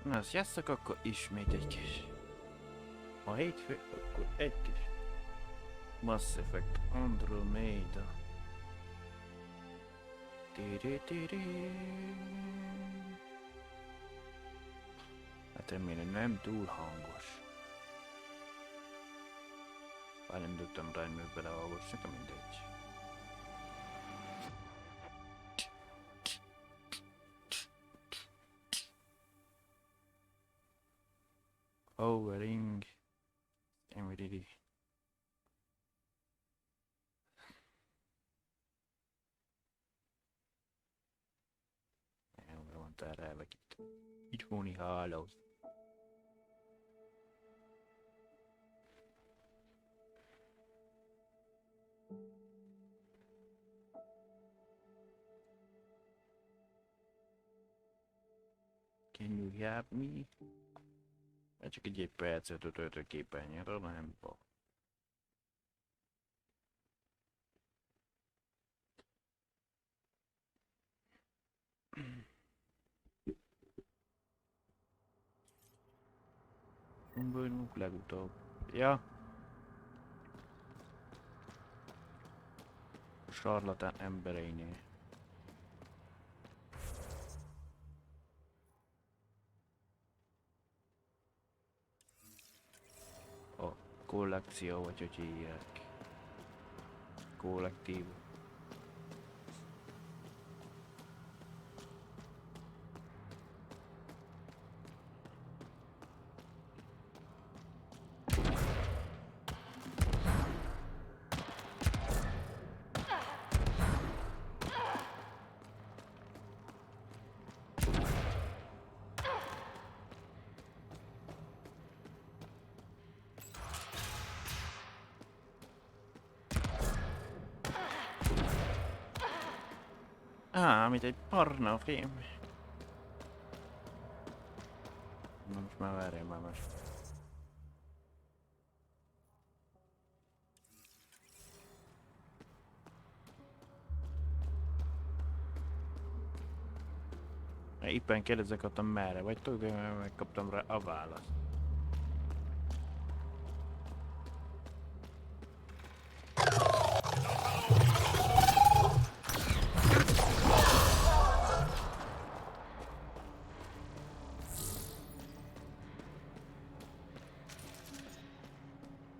Na, sziasztok, akkor ismét egy kis... A hétfő, akkor egy kis... Mass Effect Andromeda. Tiri. Hát remélem nem túl hangos. Bár nem tudtam rá, hogy belehallgass, nekem mindegy. Overing. Emily. Elmondom, mondtál rá, vagy itt. Itthoni háló. Can you help me? Már csak egy percet töltök képernyőről, nem baj. Gondoljunk legutóbb. Ja. A sarlatán embereinél. A kollekció, vagy hogy hívják. Kollektív. Mint egy pornofilm. Na most már várjál már most. Éppen kérdezek adtam merre vagytok, de megkaptam rá a választ.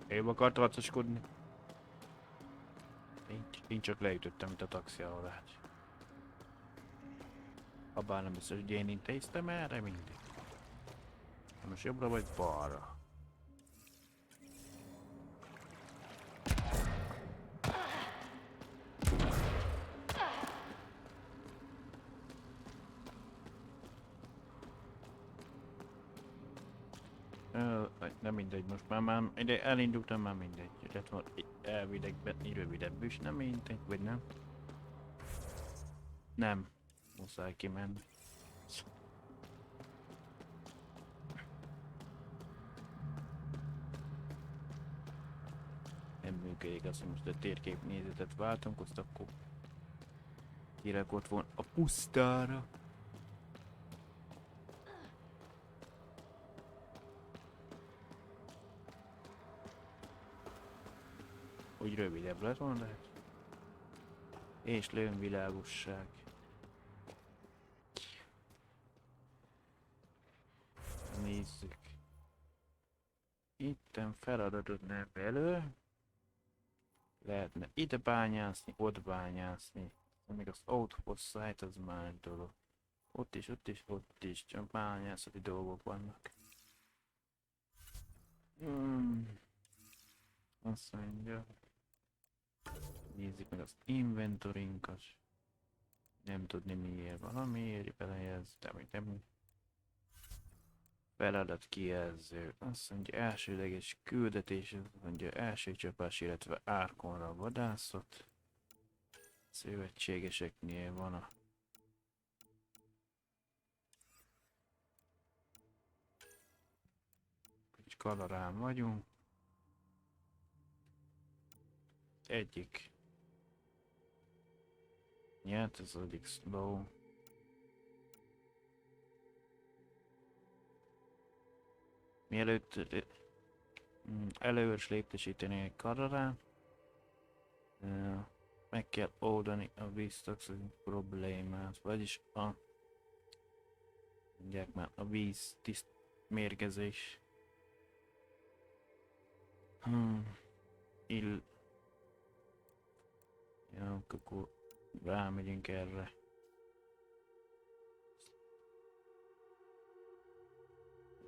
Én akart harcoskodni. Én csak leütöttem, mint a taxi alvát. Abban nem biztos, hogy én intéztem erre mindig. Most jobbra vagy balra? Nem mindegy, most már ide elindultam, már mindegy. Lett volna elvileg rövidebb is, nem mindegy, vagy nem? Nem. Muszáj kimenni. Nem működik, azt most a térkép nézetet váltunk, azt akkor kirakott volna a pusztára. Úgy rövidebb lett volna, de... És lőn világosság. Nézzük. Itten feladatot nem elő. Lehetne ide bányászni, ott bányászni. Még az outpost site az már dolog. Ott is, csak bányászati dolgok vannak. Azt mondja. Nézzük meg az inventorinkat. Nem tudni miért valamiért belejez, de még nem. Feladat kijelző. Azt mondja elsődleges küldetés, azt mondja első csapás, illetve árkonra vadászat. Szövetségeseknél van a... Kicsit kalarán vagyunk. Egyik. Nyert az egyik slow. Mielőtt előre léptesíteni egy karrá, meg kell oldani a víztoxin problémát, vagyis mondják már, a víz mérgezés. Ja, akkor rámegyünk erre.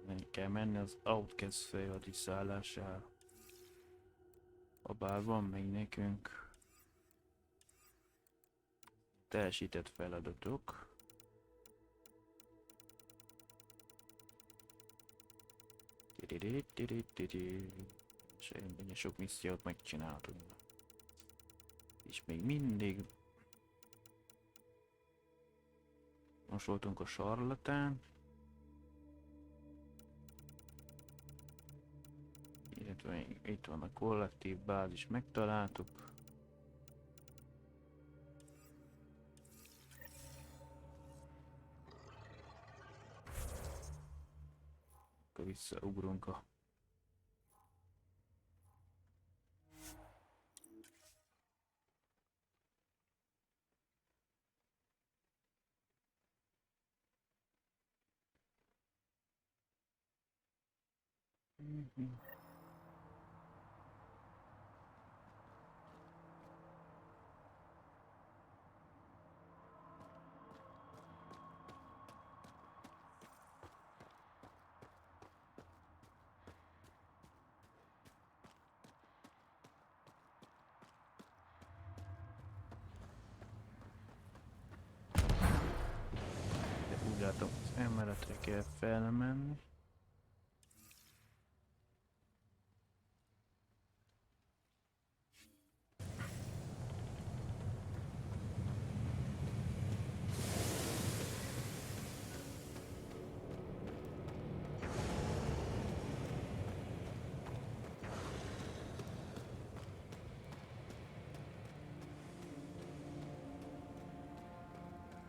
Nem kell menni az Outcast főhadiszállására. Habár van még nekünk teljesített feladatok. És sok missziót megcsináltunk. És még mindig most voltunk a sarlatán. Illetve itt van a kollektív bázis, megtaláltuk. Akkor visszaugrunk a úgy látom, az emeletre kell felmenni.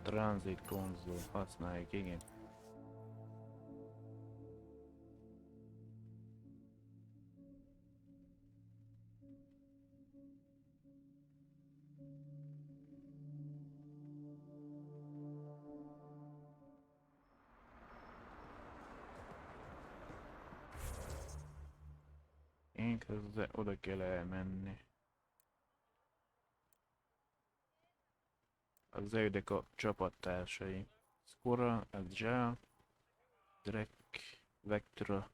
Transit konzol, használjuk, igen. Én közben oda kell elmenni. Az zöldek a csapattársai. Skora, Agile, Drek, Vectra.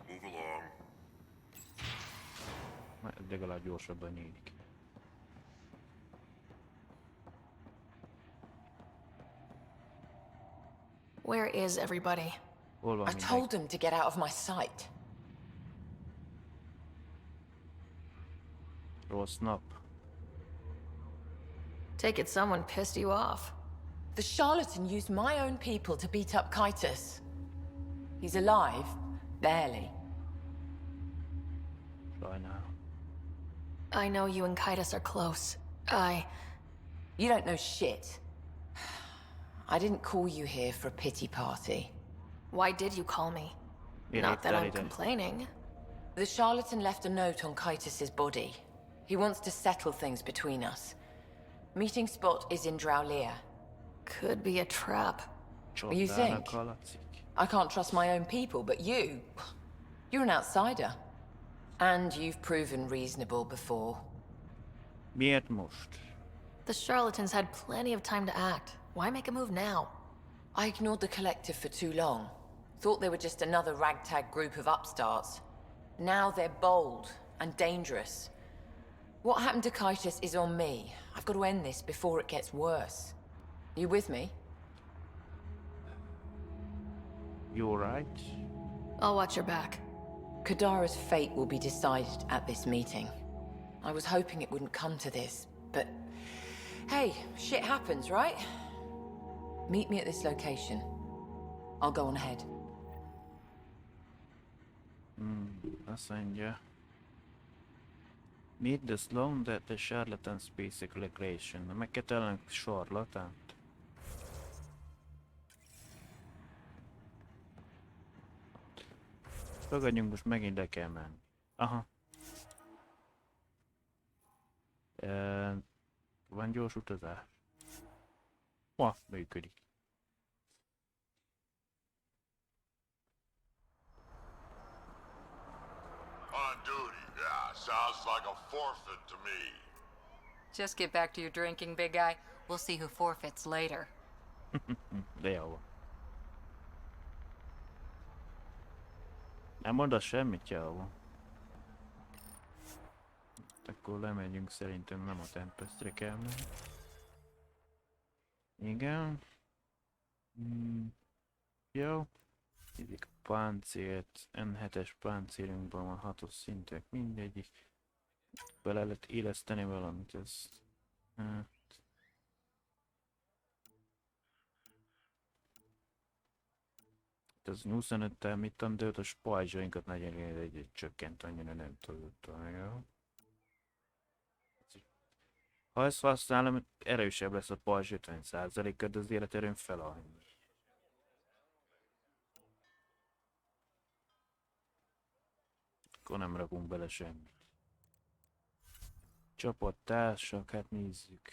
Move along. Legalább gyorsabban nyílik. Where is everybody? Hol van I mindenki? told them to get out of my sight. Rossz nap. Take it someone pissed you off. The charlatan used my own people to beat up Kitus. He's alive, barely. Sajnálom. I know you and Kitus are close. You don't know shit. I didn't call you here for a pity party. Why did you call me? Miért Not that I'm hívtál ide? complaining. The charlatan left a note on Kitus's body. He wants to settle things between us. Meeting spot is in Drowlear. Could be a trap. You think? Csodának hallatszik. I can't trust my own people, but you're an outsider. And you've proven reasonable before. Miért most? The charlatans had plenty of time to act. Why make a move now? I ignored the collective for too long. Thought they were just another ragtag group of upstarts. Now they're bold and dangerous. What happened to Kitus is on me. I've got to end this before it gets worse. You with me? You alright? I'll watch your back. Kadara's fate will be decided at this meeting. I was hoping it wouldn't come to this, but hey, shit happens, right? Meet me at this location. I'll go on ahead. Azt mondja. Meet the Sloan at the Charlatan Space Recreation. Meg kell találnunk Charlatant. Fogadjunk, most megint le kell menni. Aha. Van gyors utazás? Működik. On duty, yeah. Sounds like a forfeit to me. Just get back to your drinking, big guy. We'll see who forfeits later. De jó van. Nem mondasz semmit, jó van. Akkor lemegyünk, szerintem nem a Tempestre kell menni. Igen. Jó. Nézzük a páncélt. N7-es páncélunkban van 6-os szintek, mindegyik. Bele lehet éleszteni valamit, ez... Hát... Az 25-tel mit tudom, de ott a spajzsainkat nagyon egyet csökkent, annyira nem tudtam, jó? Ha ezt használom, erősebb lesz a pajzs 50%-kal, de az életerőm fel annyi. Akkor nem rakunk bele semmit. Csapattársak, hát nézzük.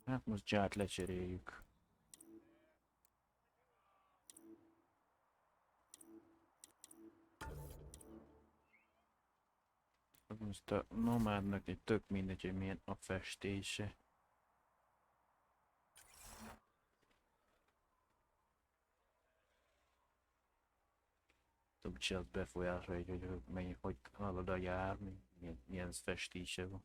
Hát most Ját lecseréljük. Most a nomádnak egy tök mindegy, hogy milyen a festése. Úgyse az befolyásolja, hogy halad a jár, milyen festése van.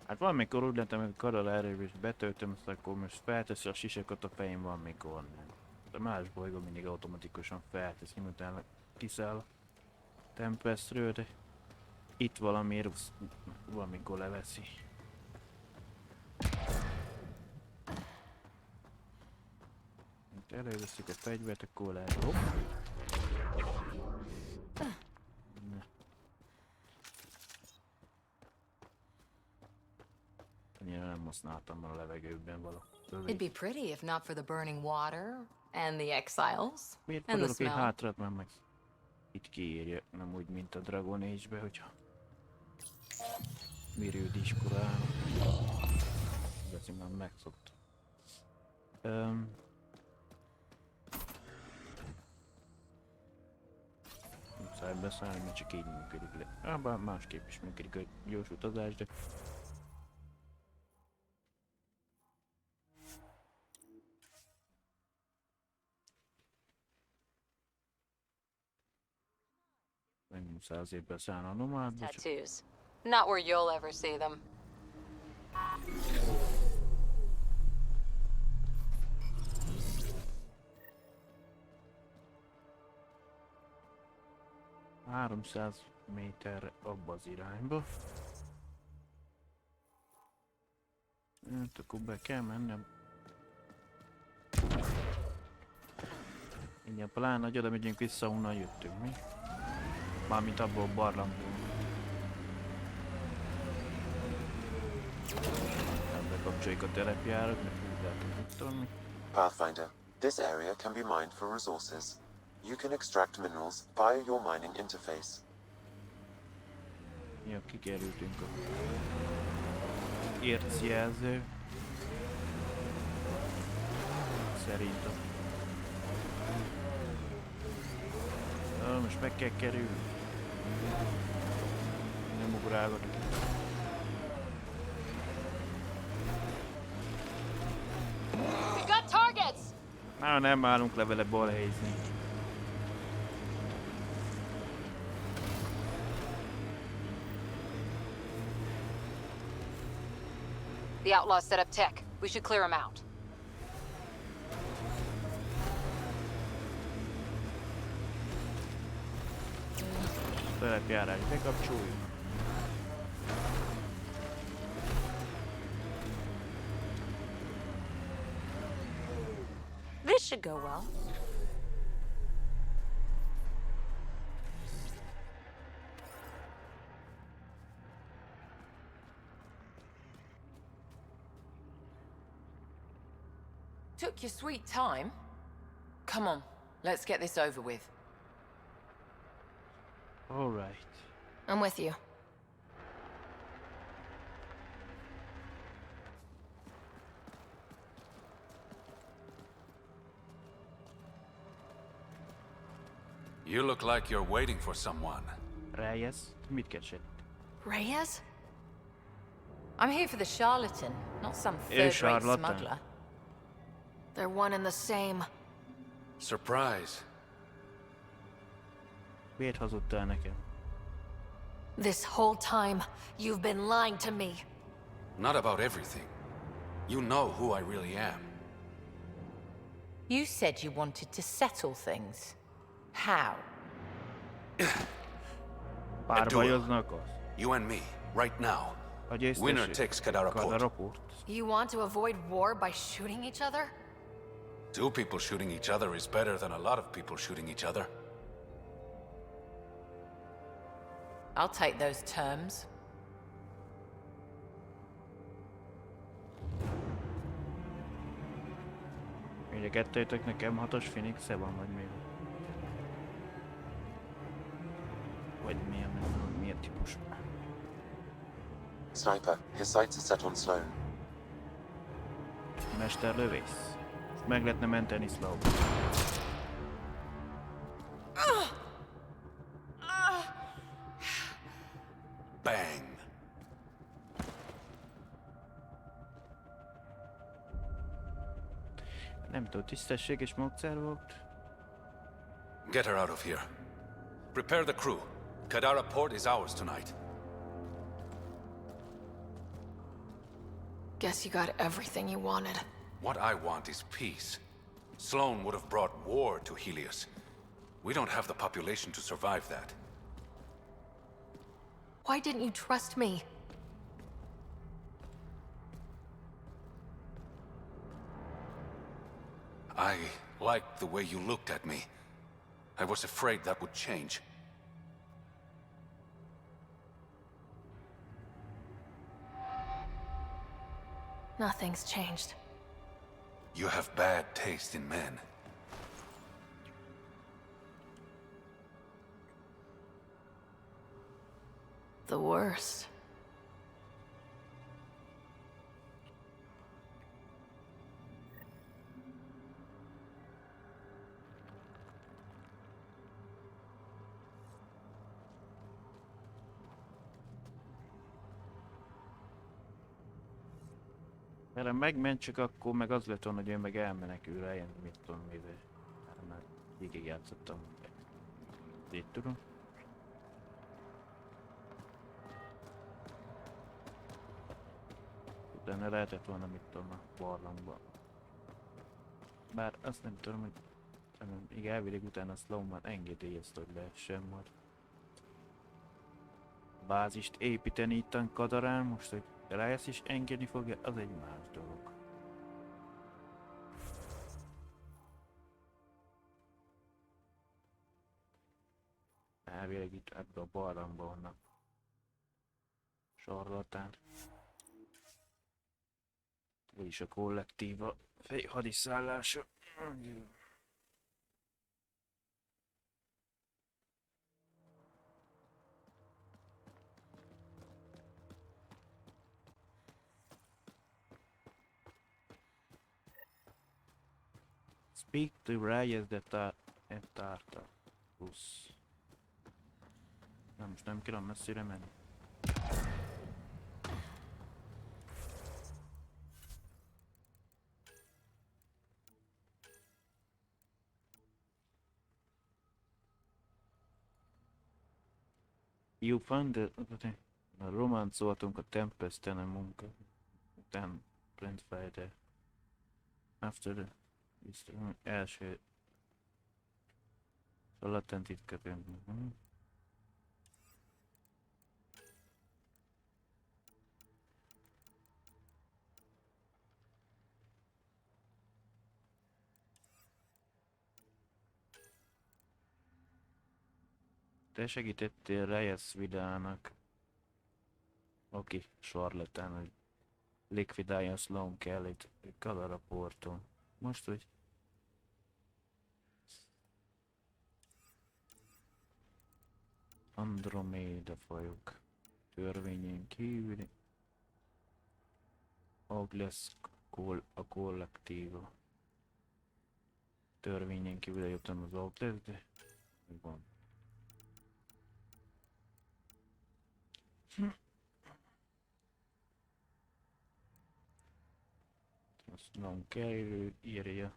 Hát valamikor úgy lettem, hogy karral erőbb és betöltöm, azt akkor most felteszi a sisakot a fején, valamikor nem. De más bolygó mindig automatikusan feltesz, miután kiszáll a Tempestről, de itt valamiért valamikor leveszi. Előveszik a fegyvert, akkor lehet. Hopp. Annyira nem használtam már a levegőben való. It'd be pretty if not for the burning water and the exiles Miért and the fordulok egy smell. hátrát, már meg itt kiírja, nem úgy, mint a Dragon Age-be, hogyha mirőd iskolálnak. De már megszoktam. Muszáj beszállni, mert csak így működik le. Bár másképp is működik a gyors utazás, de... Nem muszáj azért beszállni a nomádba, csak... Tattoos. Not where you'll ever see them. – 300 méterre abba az irányba. Hát akkor be kell mennem. Ingyen pláne, hogy oda megyünk vissza, onnan jöttünk, mi? Mármint abból a barlangból. Nem bekapcsoljuk a telepjárat, mert úgy látom, mit tudom. Pathfinder, this area can be mined for resources. You can extract minerals via your mining interface. Ja, kikerültünk a ércjelző. Szerintem. Most meg kell kerülni. Nem ugrálgatok. We've got targets! Nem állunk le vele balhézni. The outlaws set up tech. We should clear them out. Telepjárás, bekapcsoljuk. This should go well. Took your sweet time. Come on, let's get this over with. Alright. I'm with you. You look like you're waiting for someone. Reyes, mit keresed? Reyes? I'm here for the charlatan, not some third-rate charlatan. smuggler. They're one and the same. Surprise. Miért hazudtál nekem? This whole time, you've been lying to me. Not about everything. You know who I really am. You said you wanted to settle things. How? Párbajoznak az? You and me, right now. A győztesség. Winner takes Kadara Port. Kadaraport. You want to avoid war by shooting each other? Two people shooting each other is better than a lot of people shooting each other. I'll take those terms. Mind a kettőtöknek M6-os Phoenix-e van, vagy mi? Vagy milyen típus? Sniper, his sights are set on Sloan. Mesterlövész. Meg lehetne menteni Slow. Bang. Nem tudom, tisztességes módszer volt. Get her out of here. Prepare the crew. Kadara Port is ours tonight. Guess you got everything you wanted. What I want is peace. Sloan would have brought war to Helios. We don't have the population to survive that. Why didn't you trust me? I liked the way you looked at me. I was afraid that would change. Nothing's changed. You have bad taste in men. The worst. Mert megmentsük, akkor meg az lett volna, hogy ő meg elmenekül el, mit tudom mivel. Már végig játszottam. Így tudom. Utána lehetett volna, mit tudom, a barlangba. Bár azt nem tudom, hogy még elvileg utána a Sloan engedélyezt, hogy lehessen majd bázist építeni ittan Kadarán, most, hogy Reyes is engedni fogja, az egy más dolog. Elvileg itt ebbe a barlangba vannak sarlatán. Vagyis a kollektíva hadiszállása. Speak to Reyes de Tartarus. Na most nem kell messzire menni. You found the... Románcoltunk a Tempesten a munka. Után Brent Fighter. After the... első... A latent titket. Te segítettél Reyes Vidának, aki sarlatán, hogy likvidálja Sloan Kellyt Kadara porton. Most, hogy Andromeda fajok törvényén kívüli Agles a kollektíva. Törvényén kívül jöttem az Agles, de mi van? Azt nem kell, írja.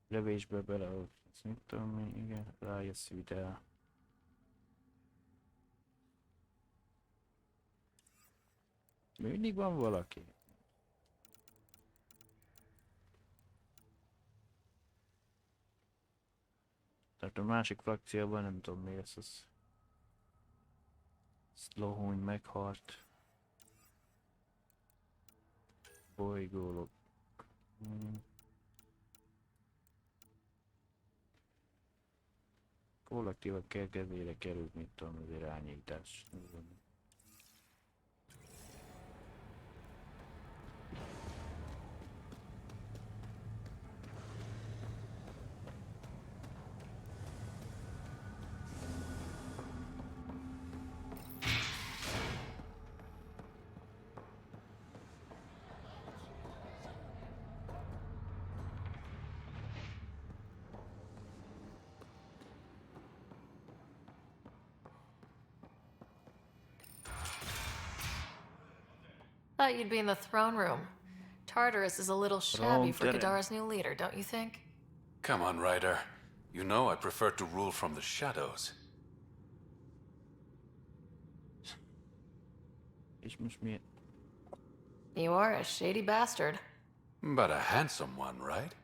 Levésbe bele, azt mit tudom én, igen, rájössz ide. Mindig van valaki. Tehát a másik frakcióban nem tudom mi lesz az. Slowhony meghalt. Bolygólok. Kollektíva kezére került, mit tudom, az irányítás. Thought you'd be in the throne room. Tartarus is a little shabby for Throne Kadara's new leader, don't you think? Come on, Ryder. You know I prefer to rule from the shadows. És most miért? You are a shady bastard. But a handsome one, right?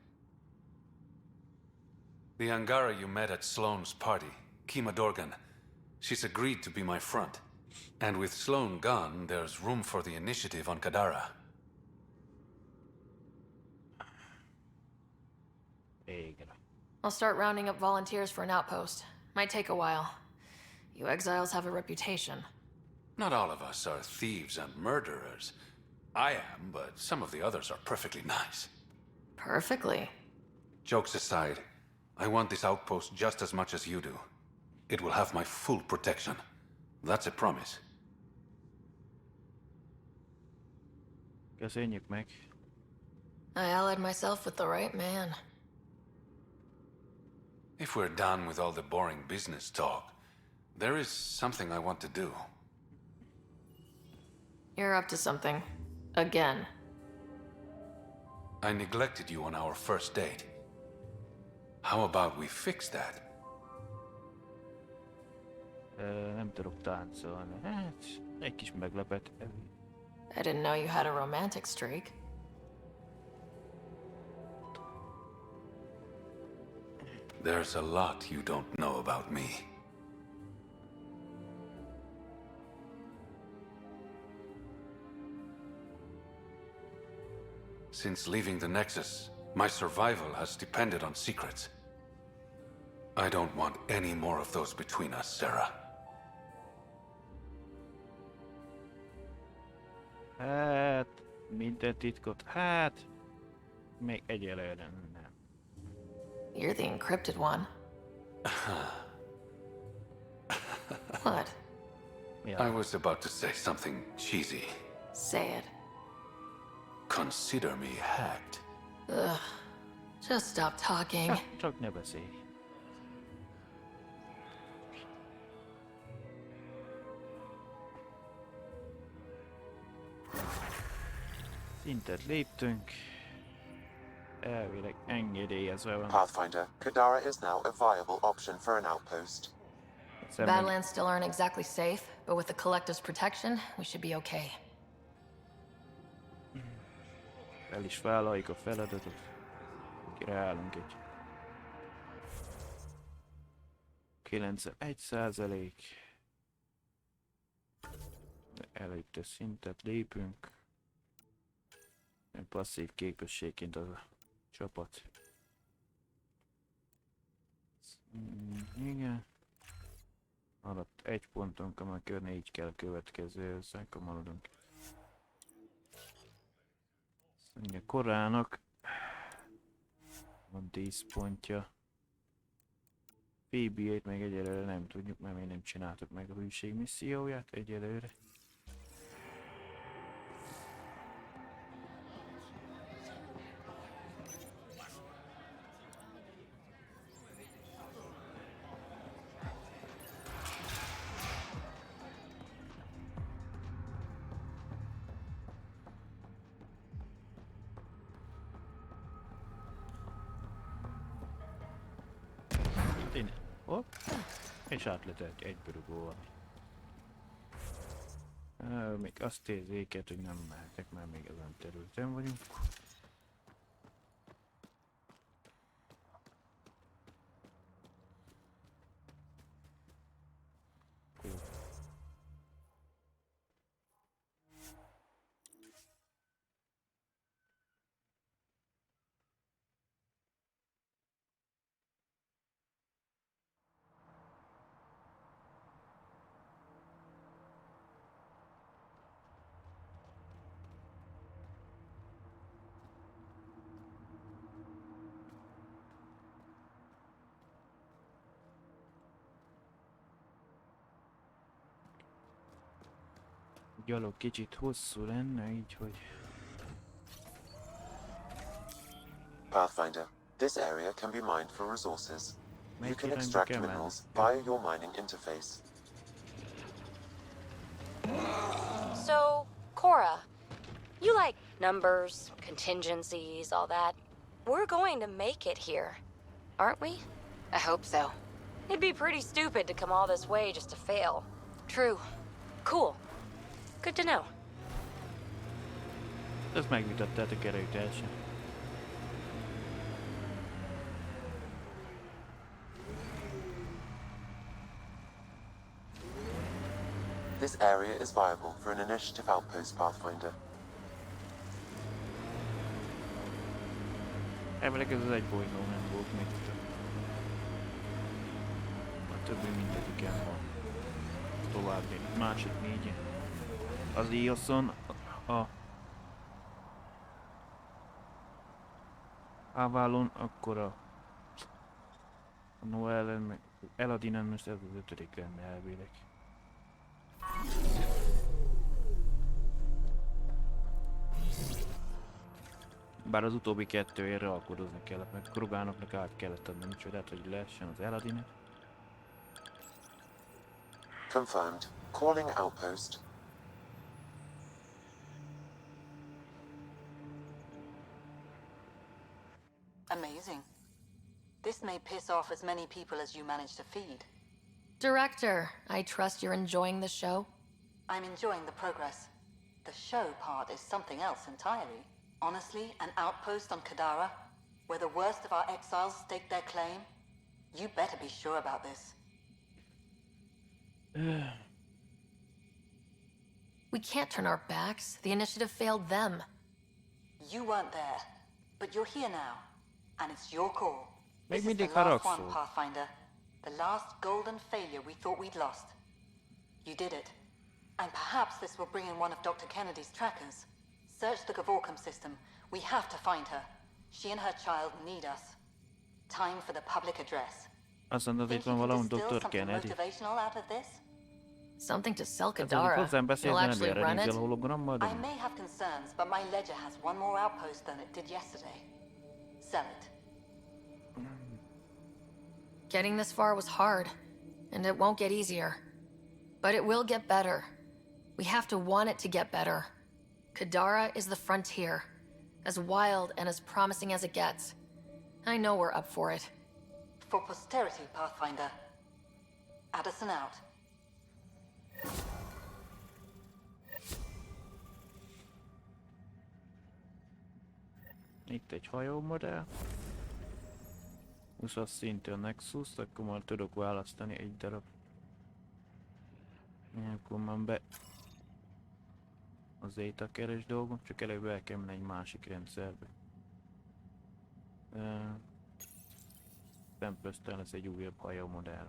The Angara you met at Sloane's party, Kima Dorgan, she's agreed to be my front. And with Sloane gone, there's room for the initiative on Kadara. Végre. I'll start rounding up volunteers for an outpost. Might take a while. You exiles have a reputation. Not all of us are thieves and murderers. I am, but some of the others are perfectly nice. Perfectly. Jokes aside, I want this outpost just as much as you do. It will have my full protection. That's a promise. Köszönjük meg. I allied myself with the right man. If we're done with all the boring business talk, there is something I want to do. You're up to something. Again. I neglected you on our first date. How about we fix that? Nem tudok táncolni. Hát, egy kis meglepet. I didn't know you had a romantic streak. There's a lot you don't know about me. Since leaving the Nexus, my survival has depended on secrets. I don't want any more of those between us, Sarah. Hát, minden titkot. Hát, még egyelőre nem. You're the encrypted one. What? Ja. I was about to say something cheesy. Say it. Consider me hacked. Ugh. Just stop talking. Csak ne beszélj. Szintet léptünk. Elvileg engedélyezve van. Pathfinder, Kadara is now a viable option for an outpost. Badlands still aren't exactly safe, but with the Collective's protection, we should be okay. El is vállaljuk a feladatot. Királyálunk egy 91%. Előtte szintet lépünk. Passzív képességként az a csapat. Igen. Alatt egy pontunk, amikor 4 kell következőhöz, akkor maradunk. Mondja, korának van 10 pontja. BB-t meg egyelőre nem tudjuk, mert még nem csináltuk meg a hűség misszióját egyelőre. Innen. Hopp. És átletelt egyből rugóval. Még azt érzéket, hogy nem mehetek, mert még ezen területen vagyunk. Gyalog kicsit hosszú lenne, így hogy... Pathfinder, this area can be mined for resources. You can Melyik extract irányba kell minerals menni? via your mining interface. So, Cora, you like numbers, contingencies, all that. We're going to make it here, aren't we? I hope so. It'd be pretty stupid to come all this way just to fail. True. Cool. Good to know. Ezt megvitattátok erőteljesen. This area is viable for an initiative outpost, Pathfinder. Elvileg ez az egy bolygó nem volt még. A többi mindegyiken van. További másik négyen. Az Ioszon a Avalon, akkor a Noellen, meg Eladinen, most ez az 5. lenne elvileg. Bár az utóbbi kettőért alkudozni kellett, meg Krugánoknak át kellett adni micsodát, hogy lehessen az Eladinet. Confirmed. Calling outpost. Amazing. This may piss off as many people as you manage to feed. Director, I trust you're enjoying the show? I'm enjoying the progress. The show part is something else entirely. Honestly, an outpost on Kadara, where the worst of our exiles stake their claim? You better be sure about this. We can't turn our backs. The initiative failed them. You weren't there, but you're here now, and it's your call. Még This is the mindig last one, haragszol. Pathfinder. The last golden failure we thought we'd lost. You did it. And perhaps this will bring in one of Dr. Kennedy's trackers. Search the Gavorcom system. We have to find her. She and her child need us. Time for the public address. Azt mondod, Think itt you van can valami distill Dr. something Kennedy. motivational out of this? Something to sell Tehát Kadara. hozzám You'll beszélt, nem actually erre run nézel it? hologrammal, de I may have concerns, but my ledger has one more outpost than it did yesterday. Sell it. Getting this far was hard, and it won't get easier. But it will get better. We have to want it to get better. Kadara is the frontier, as wild and as promising as it gets. I know we're up for it. For posterity, Pathfinder. Addison out. Itt egy hajómodell. 20-as szintű a Nexus, akkor már tudok választani egy darab. Akkor már be az étakeres dolgom, csak előbb el kell menni egy másik rendszerbe. Szemplöztön lesz egy újabb hajómodell.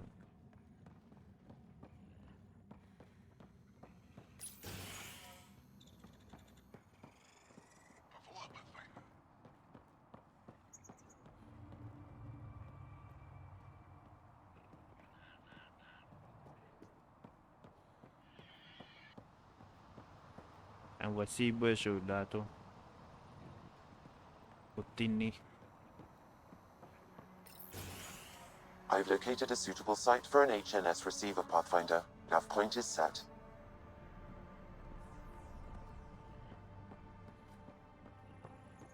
Nem vagy szívből, és úgy látom. Ott inni. I've located a suitable site for an HNS receiver, Pathfinder. Nav point is set.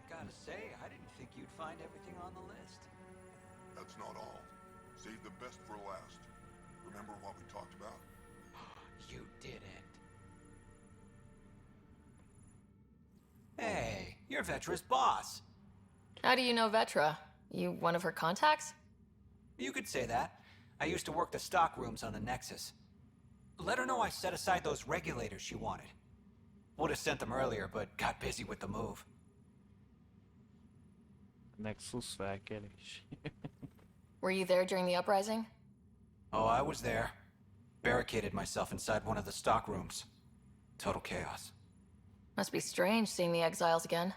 Gotta say, I didn't think you'd find everything on the list. That's not all. Save the best for last. Remember what we talked about? You didn't. Hey, you're Vetra's boss. How do you know Vetra? You one of her contacts? You could say that. I used to work the stock rooms on the Nexus. Let her know I set aside those regulators she wanted. Would have sent them earlier, but got busy with the move. Nexus felkelés. Were you there during the uprising? Oh, I was there. Barricaded myself inside one of the stock rooms. Total chaos. Must be strange seeing the exiles again.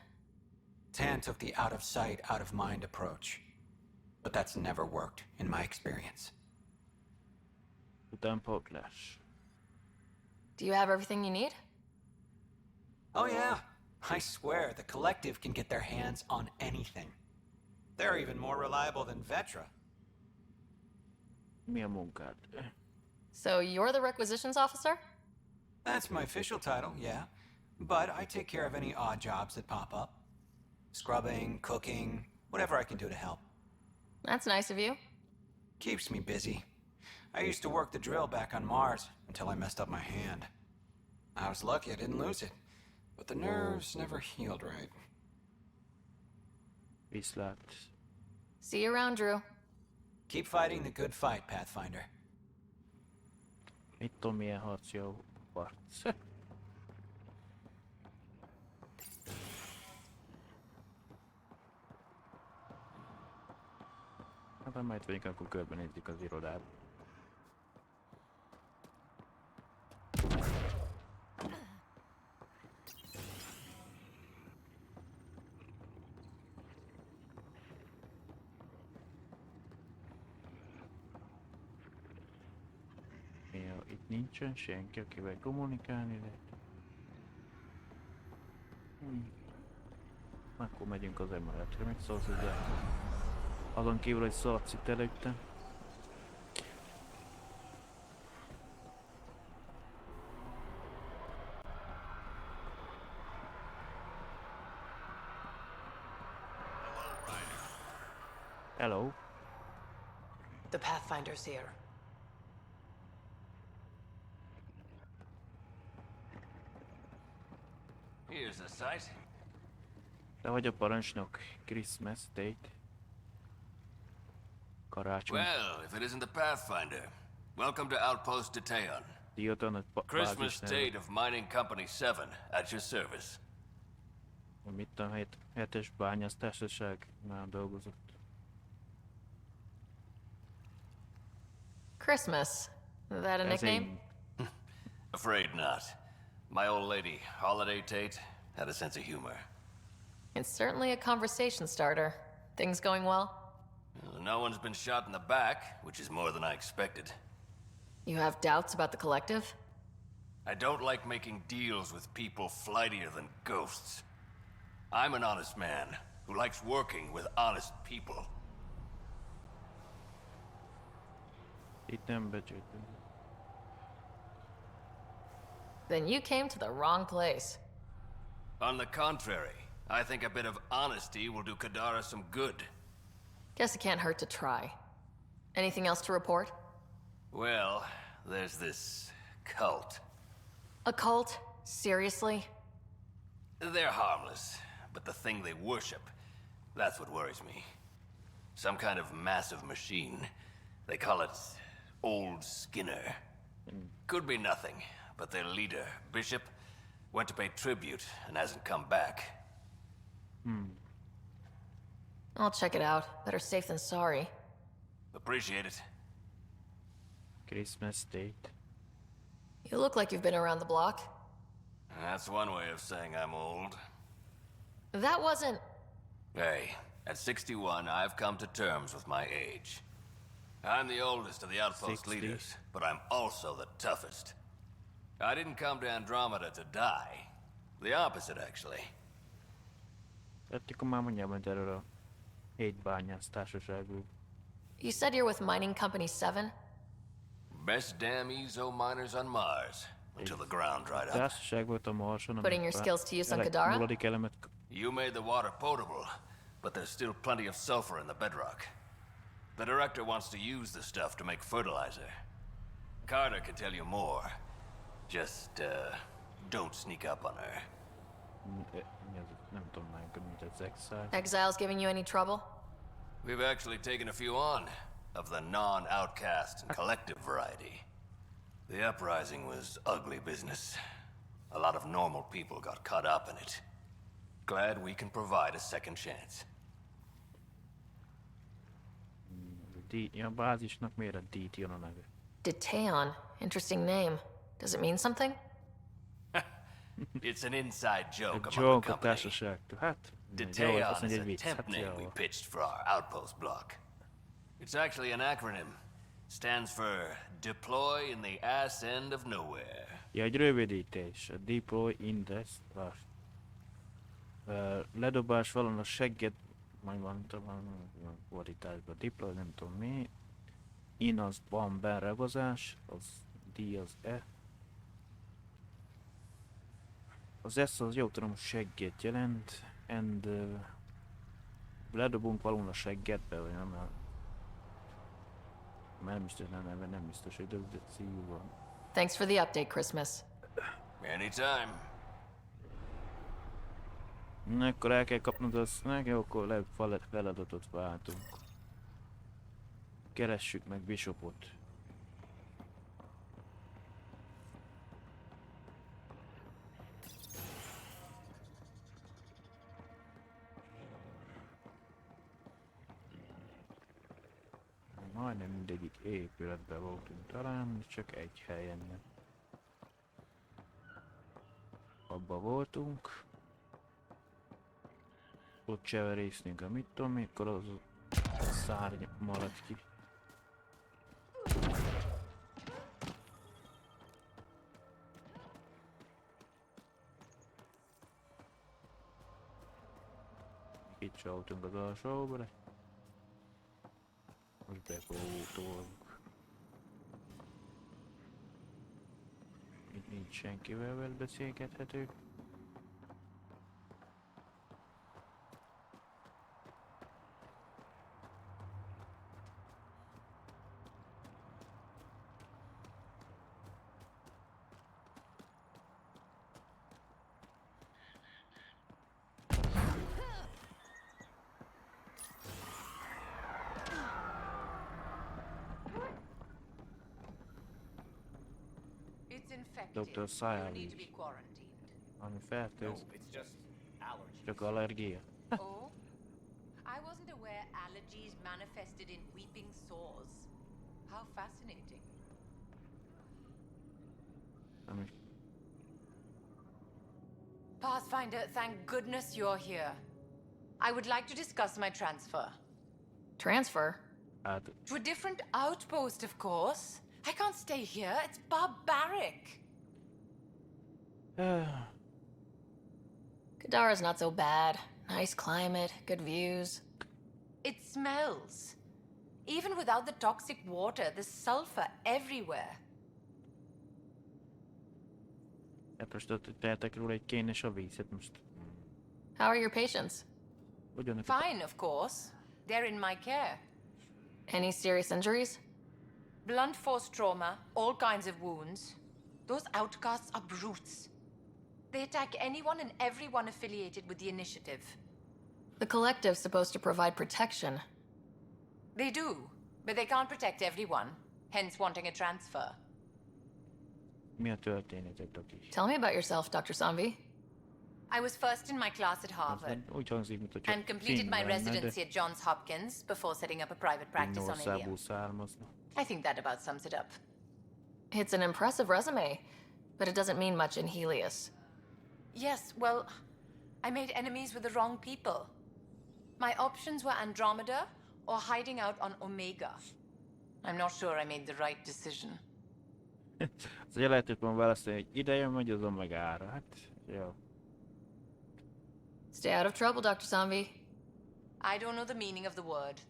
Tan took the out of sight, out of mind approach. But that's never worked, in my experience. Utánpótlás. Do you have everything you need? Oh yeah. I swear, the Collective can get their hands on anything. They're even more reliable than Vetra. Mi a munkád? So you're the requisitions officer? That's my official title, yeah. But I take care of any odd jobs that pop up. Scrubbing, cooking, whatever I can do to help. That's nice of you. Keeps me busy. I used to work the drill back on Mars until I messed up my hand. I was lucky I didn't lose it, but the nerves never healed right. Viszlát. See you around, Drew. Keep fighting the good fight, Pathfinder. Mit tudom, milyen harc jó harc. Hát ha majd vagyunk, akkor körbenézzük az irodát. Jó, itt nincsen senki, akivel kommunikálni lehet. Akkor megyünk az emeletre, mit szólsz hozzá? Azon kívül, hogy szaladsz itt előtte. Hello. The Pathfinder's here. Here's the site. Te vagy a parancsnok. Christmas date. Karácsony. Well, if it isn't the Pathfinder. Welcome to Outpost Detayon. Dióton a Christmas date of Mining Company 7 at your service. Mit tudom, 7-es bányásztársaság már dolgozott. Christmas. That a nickname? Afraid not. My old lady, Holiday Tate, had a sense of humor. It's certainly a conversation starter. Things going well? Well, no one's been shot in the back, which is more than I expected. You have doubts about the Collective? I don't like making deals with people flightier than ghosts. I'm an honest man who likes working with honest people. Itt nem becsültünk. Then you came to the wrong place. On the contrary, I think a bit of honesty will do Kadara some good. Guess it can't hurt to try. Anything else to report? Well, there's this cult. A cult? Seriously? They're harmless, but the thing they worship, that's what worries me. Some kind of massive machine. They call it Old Skinner. Could be nothing, but their leader, Bishop, went to pay tribute and hasn't come back. I'll check it out. Better safe than sorry. Appreciate it. Christmas date. You look like you've been around the block. That's one way of saying I'm old. That wasn't... Hey, at 61, I've come to terms with my age. I'm the oldest of the outpost 60. leaders, but I'm also the toughest. I didn't come to Andromeda to die. The opposite, actually. Szeretnék már mondjam, hogy erről a 7 bányász társaságú. You said you're with Mining Company 7? Best damn EZO miners on Mars, until the ground dried up. Társaság volt a Marson, Putting your skills to use on Kadara? nulladik elemet You made the water potable, but there's still plenty of sulfur in the bedrock. The director wants to use the stuff to make fertilizer. Carter can tell you more. Just, don't sneak up on her. Nem tudom már, mint az Exile. Exiles giving you any trouble? We've actually taken a few on, of the non-outcast and collective variety. The uprising was ugly business. A lot of normal people got caught up in it. Glad we can provide a second chance. A bázisnak miért a D-t jön a neve? Deteon. Interesting name. Does it mean something? It's an inside joke Egy among joke the a company. társaságtól. Hát, jó, Deteon azt is mondja, egy a vicc. temp Hát name we jó. pitched for our outpost block. It's actually an acronym. Stands for Deploy in the Ass End of Nowhere. Ja, egy rövidítés. A Deploy Index. Ledobás valon a segget. Majd van fordításban. Deploy, nem tudom mi. In az van beragozás. Az D az E. Az S az jó tudom segget jelent. And ledobunk valón a seggetbe, vagy nem? Mert nem biztos, hogy de szívű van. Thanks for the update, Christmas. Anytime. Na, akkor el kell kapnod azt, jó, akkor feladatot váltunk. Keressük meg Bishopot. Majdnem mindegyik épületben voltunk talán, csak egy helyen nem. Abba voltunk. Ott cseverésztünk a mit tudom, mikor az a szárny maradt ki. Itt csaltunk az alsóba, de most bepótolunk. Itt nincs senkivel beszélgethetők. It's infected. Dr. You Sayali. need to be quarantined. Ami fertőz. it's just allergies. Csak allergia. Oh? I wasn't aware allergies manifested in weeping sores. How fascinating. Ami Pathfinder, thank goodness you're here. I would like to discuss my transfer. Transfer? át... To a different outpost, of course. I can't stay here. It's barbaric. Kadara's not so bad. Nice climate, good views. It smells. Even without the toxic water, there's sulfur everywhere. Hát most ott tehetek róla egy kénes a vízet most. How are your patients? Ugyanak Fine, of course. They're in my care. Any serious injuries? Blunt force trauma, all kinds of wounds. Those outcasts are brutes. They attack anyone and everyone affiliated with the Initiative. The Collective's supposed to provide protection. They do, but they can't protect everyone, hence wanting a transfer. Mi a történet egy doki? Tell me about yourself, Dr. Sanvi. I was first in my class at Harvard Úgy hangzik, mint hogyha and completed my residency at Johns Hopkins before setting up a private practice on Országból Ilium. származna. I think that about sums it up. It's an impressive resume, but it doesn't mean much in Helios. Yes, well, I made enemies with the wrong people. My options were Andromeda or hiding out on Omega. I'm not sure I made the right decision. Szóval lehetett volna választani, hogy ide jön, vagy az Omegára. Hát, jó. Stay out of trouble, Dr. Sanvi. I don't know the meaning of the word.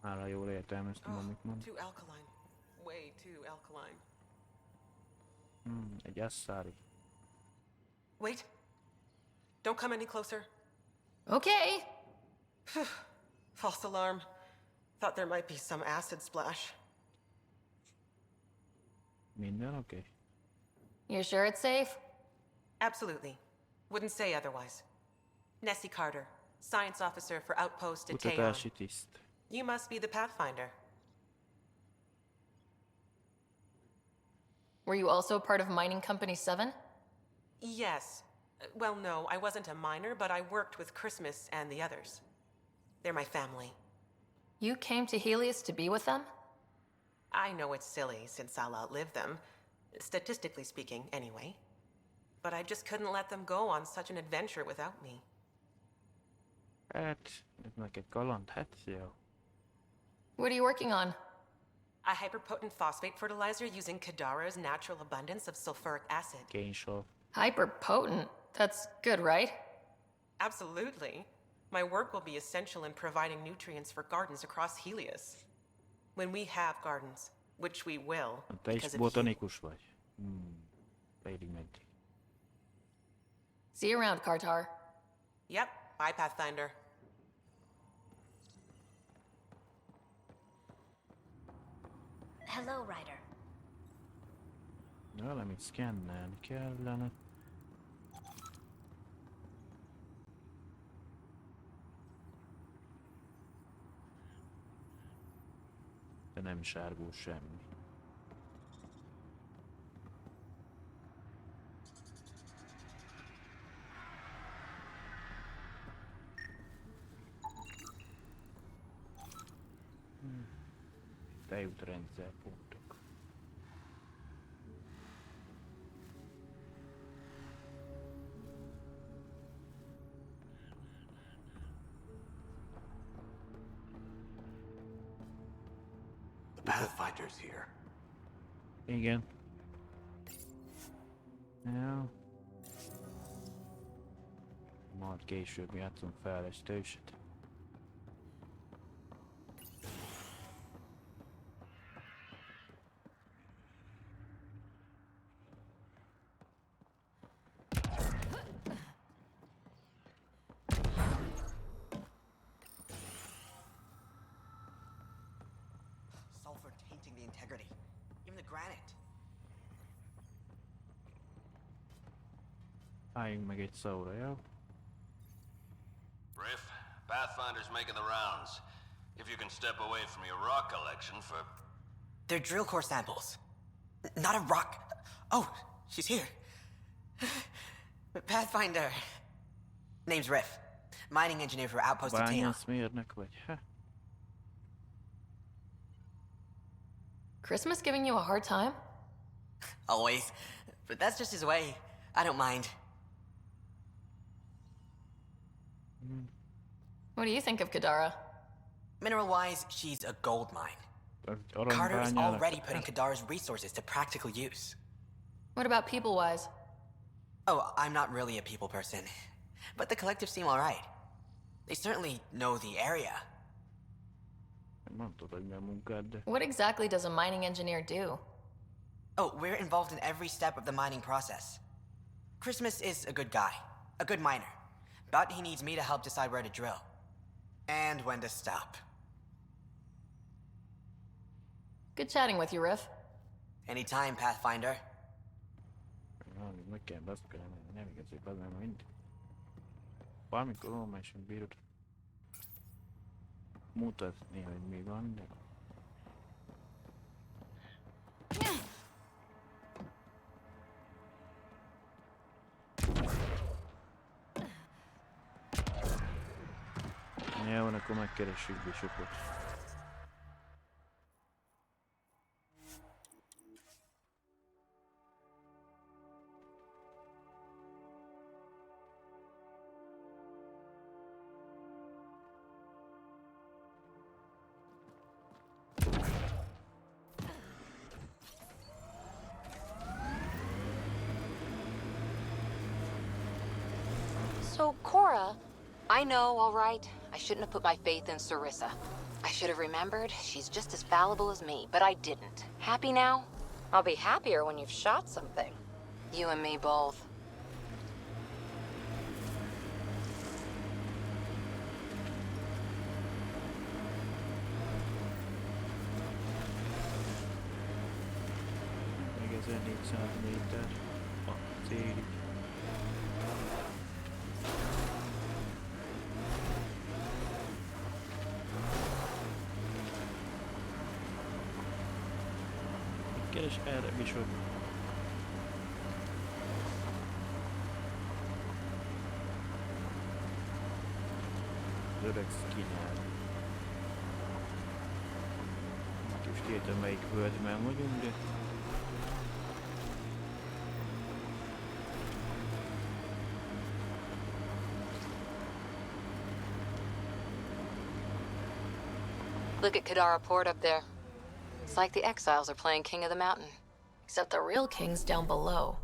Hála jól értelmeztem, amit mond. Too alkaline. Way too alkaline. Egy asszári. Wait. Don't come any closer. Okay. False alarm. Thought there might be some acid splash. Minden oké? You sure it's safe? Absolutely. Wouldn't say otherwise. Nessie Carter, science officer for Outpost at Teon. Kutatási tiszt. You must be the Pathfinder. Were you also part of Mining Company 7? Yes. Well, no, I wasn't a miner, but I worked with Christmas and the others. They're my family. You came to Helios to be with them? I know it's silly, since I'll outlive them. Statistically speaking, anyway. But I just couldn't let them go on such an adventure without me. Hát, ez neked kaland, hát jó. What are you working on? A hyperpotent phosphate fertilizer using Kadara's natural abundance of sulfuric acid. Kénysor. Hyperpotent. That's good, right? Absolutely. My work will be essential in providing nutrients for gardens across Helios. When we have gardens, which we will, Te is because of you. botanikus vagy. Félig meddig. See you around, Kartar. Yep, bye, Pathfinder. Hello, Ryder. Valamit szkennelni kellene. De nem sárgul semmi. Bejútrendszerpontok. The Pathfinder's here. Igen. Jó. Majd később játszunk fejlesztőset. Sulfur tainting the integrity. Even the granite. Álljunk meg egy szóra, jó? Riff, Pathfinder's making the rounds. If you can step away from your rock collection for... They're drill core samples. Not a rock. Oh, she's here. Pathfinder. Name's Riff. Mining engineer for Outpost of Teon. Bányászmérnök vagy? Ha? Christmas giving you a hard time? Always. But that's just his way. I don't mind. What do you think of Kadara? Mineral-wise, she's a gold mine. Carter is already putting Kadara's resources to practical use. What about people-wise? Oh, I'm not really a people person. But the collective seem alright. They certainly know the area. Nem tudod, mi a munkád, de... What exactly does a mining engineer do? Oh, we're involved in every step of the mining process. Christmas is a good guy, a good miner. But he needs me to help decide where to drill. And when to stop. Good chatting with you, Riff. Anytime, Pathfinder. Meg kell beszélni, nem igaz, hogy bazdmeg mind. Valamikor normálisan bírod mutatni, hogy mi van, de... Jó, akkor megkeressük Bishopot. So, Cora, I know, all right. I shouldn't have put my faith in Sarissa. I should have remembered she's just as fallible as me, but I didn't. Happy now? I'll be happier when you've shot something. You and me both. Még 1400 méter a célig. Keres erre Bishop. Az öreg skinner. Most kiértem melyik földben vagyunk, de... Look at Kadara Port up there. It's like the exiles are playing King of the Mountain. Except the real king's down below.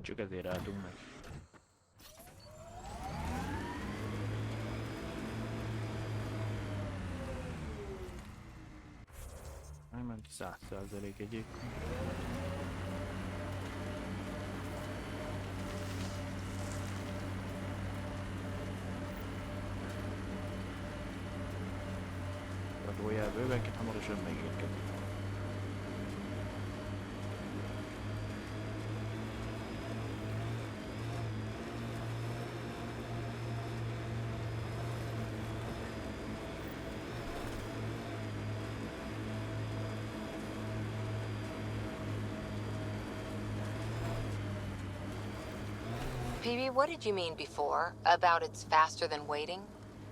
Csak ezért álltunk meg. Elment 100% egyébként. A bővenként hamarosan megérkezik. PB, what did you mean before about it's faster than waiting?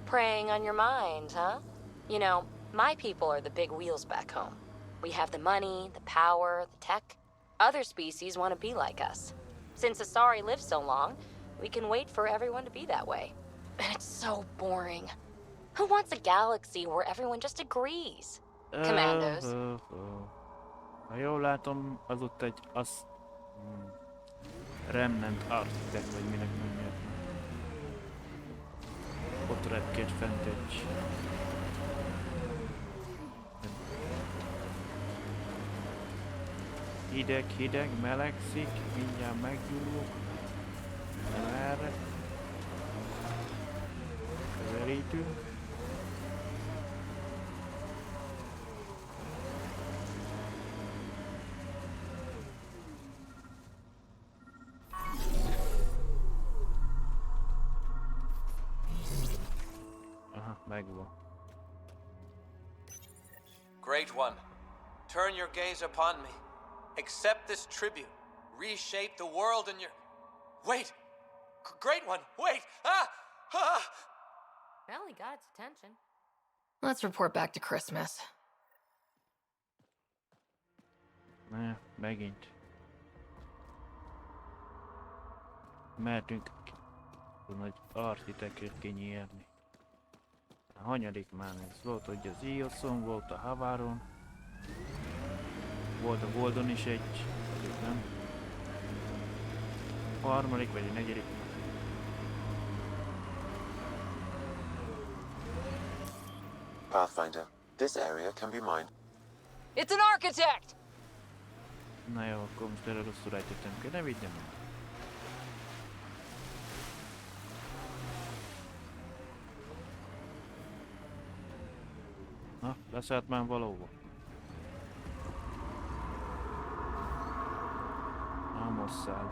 Preying on your mind, huh? You know, my people are the big wheels back home. We have the money, the power, the tech. Other species want to be like us. Since Asari lives so long, we can wait for everyone to be that way. And it's so boring. Who wants a galaxy where everyone just agrees? Commandos. Ha jól látom, az ott egy Remnant Architect, vagy minek mondják. Ott repked fent egy... Hideg, melegszik, mindjárt meggyúlok. Nem erre. Közelítünk. Aha, megvan. Great One, turn your gaze upon me. Accept this tribute. Reshape the world in your... Wait! Great One, wait! Ah! Ah! Well, he got its attention. Let's report back to Christmas. Ne, megint. Mehetünk a nagy architektről kinyírni. A hanyadik már ez volt, hogy az Ioszon, volt a Havaron. Volt a Goldon is egy, nem? A harmadik vagy a negyedik. Pathfinder, this area can be mined. It's an architect! Na jó, akkor most erre rosszul ejtettem ki, ne vigyem el. Na, leszállt már valahova. Na, most száll.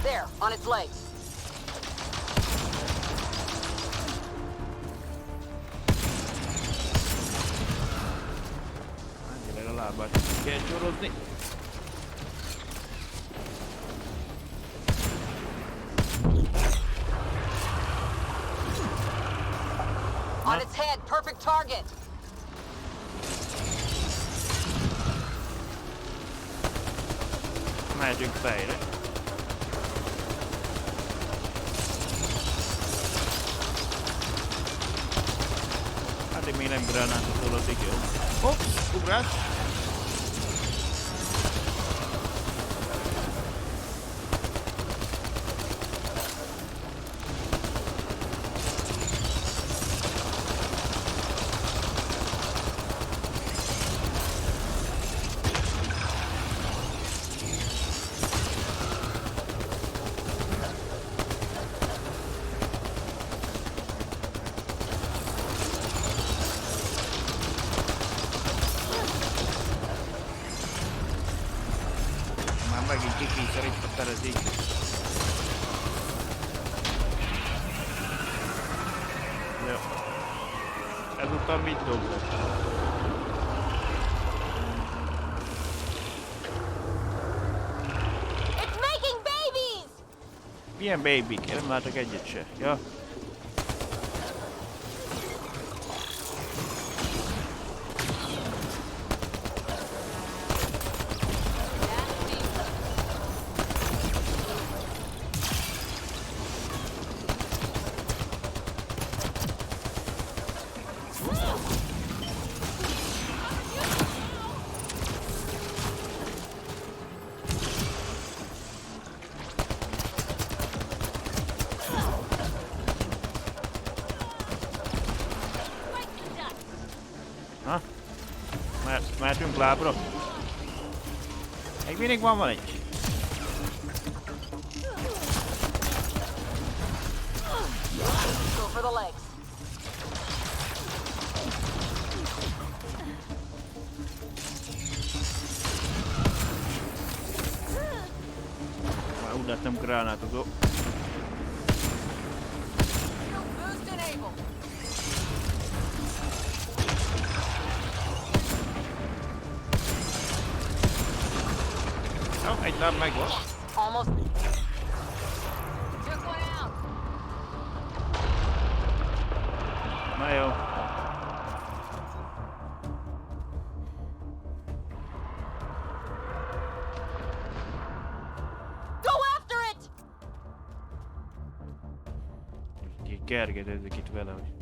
There, on its legs. Gyere a lábát, kell csorozni. On its head, perfect target. Mehetünk fejre. Addig még nem gránátot addig, jó? Hopp, ugrás! Megint kikényszerített az így. Jó. Ezután mit dobok? It's making babies! Milyen babyk? Én nem látok egyet se. Ja. Ha? Mehetünk lábra. Még mindig van egy. Go for the legs. Már úgy láttam gránátozó. Boost enabled. Oh, egy láb megvan. Almost. Took one out. Na jó. Go after it! Kergedezzük itt vele, hogy...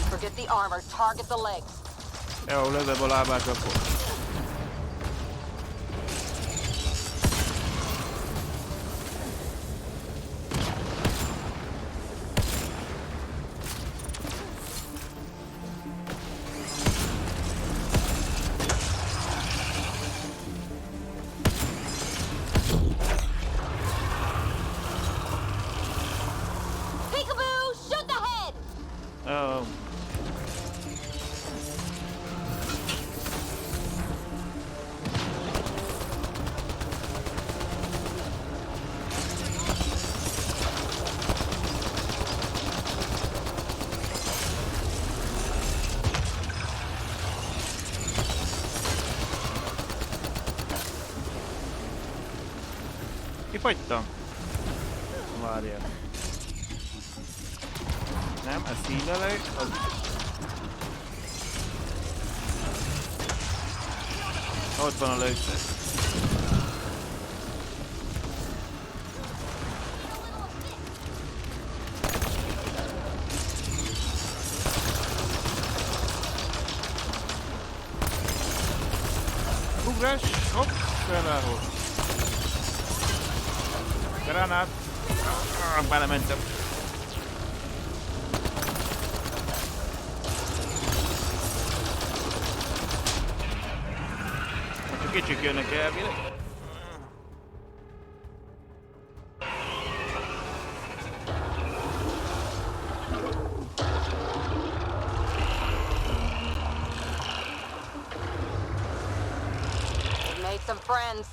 Forget the armor, target the legs. Jó, lövöm a lábát akkor. Peekaboo, shoot the head! Oh. Kifagytam. Várjál. Nem, ezt hílelek. Az... Ott van a lőszer. Ugrás, hopp, felelhoz. Granát. Belementem. A kicsik jönnek elvileg. Made some friends.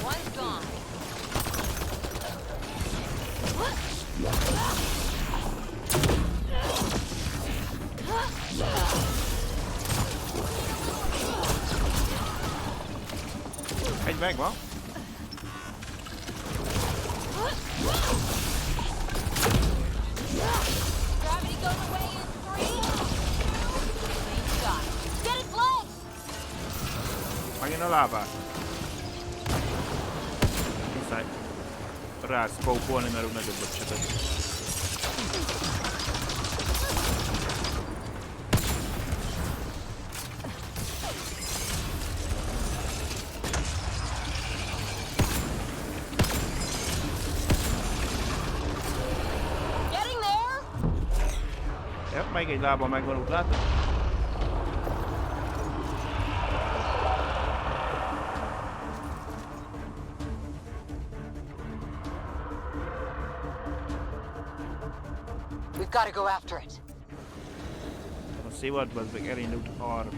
One's gone. Egy megvan. Gravity goes away in 3, 2, main shot. Get its legs! Megint a lábát. Muszáj rászkópolni, mert úgy nagyobbat sebez. Getting there! Ja, még egy lába megvan, úgy látod? We've got to go after it. A szivatban meg elindult arra.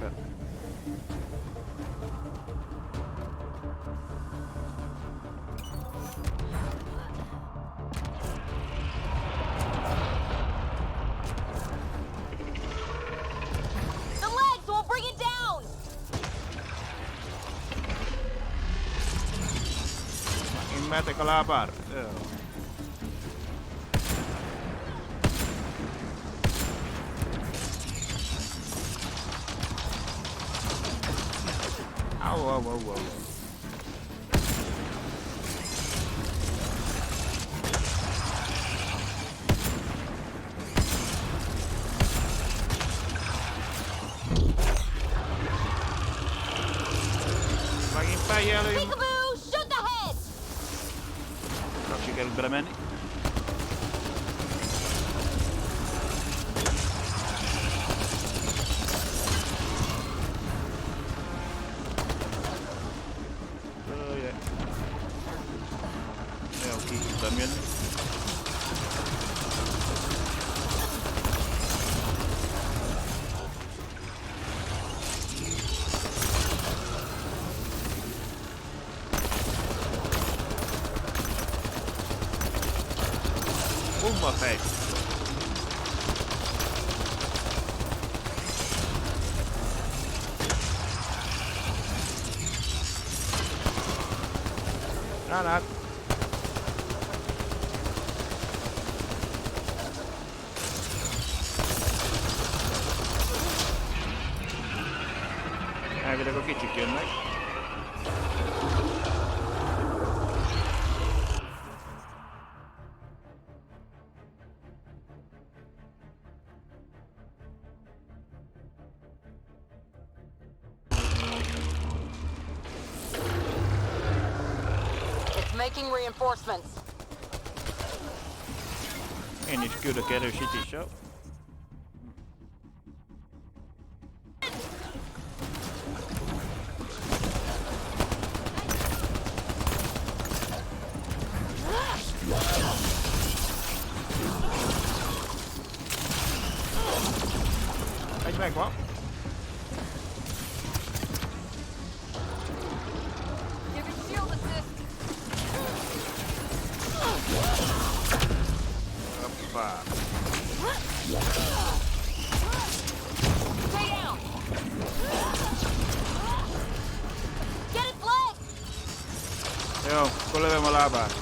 The legs will bring it down! Én mehetek a lábára. Au, au, au, au. Megint fejjelőjünk. Peekaboo! Shoot the head! Nem sikerült belemenni. Jó, ki tudtam jönni. Bomba fej! Granát! Elvileg a kicsik jönnek. It's making reinforcements. Én is küldök erősítéssel. Egy megvan. Jó, akkor lövöm a lábát.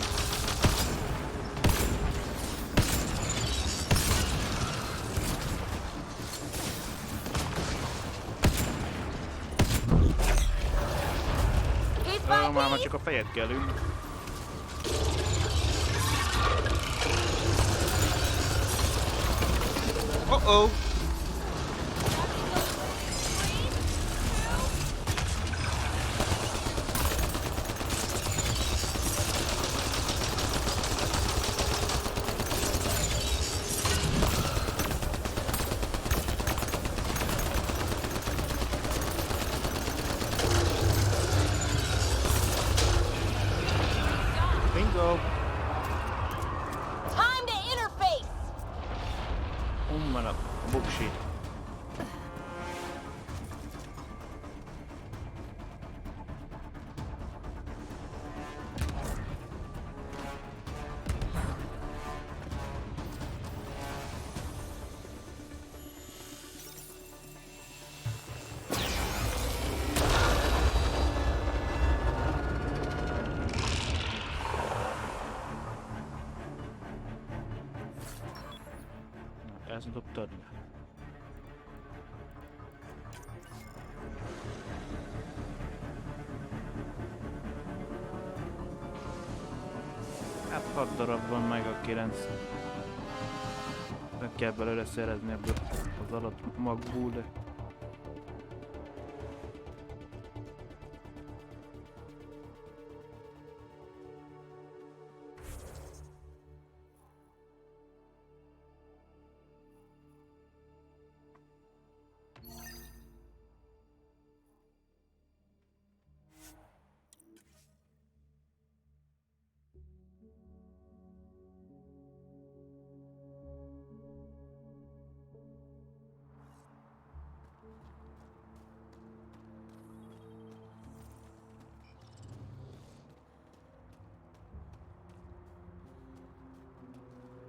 Jó, már csak a fejet kell ülni. Oh-oh! Bingo! Time to interface! Van a buksi. Ezt dobtad le. Hát 6 darab van meg a 9. Meg kell belőle szerezni ebből az alatt magból, de...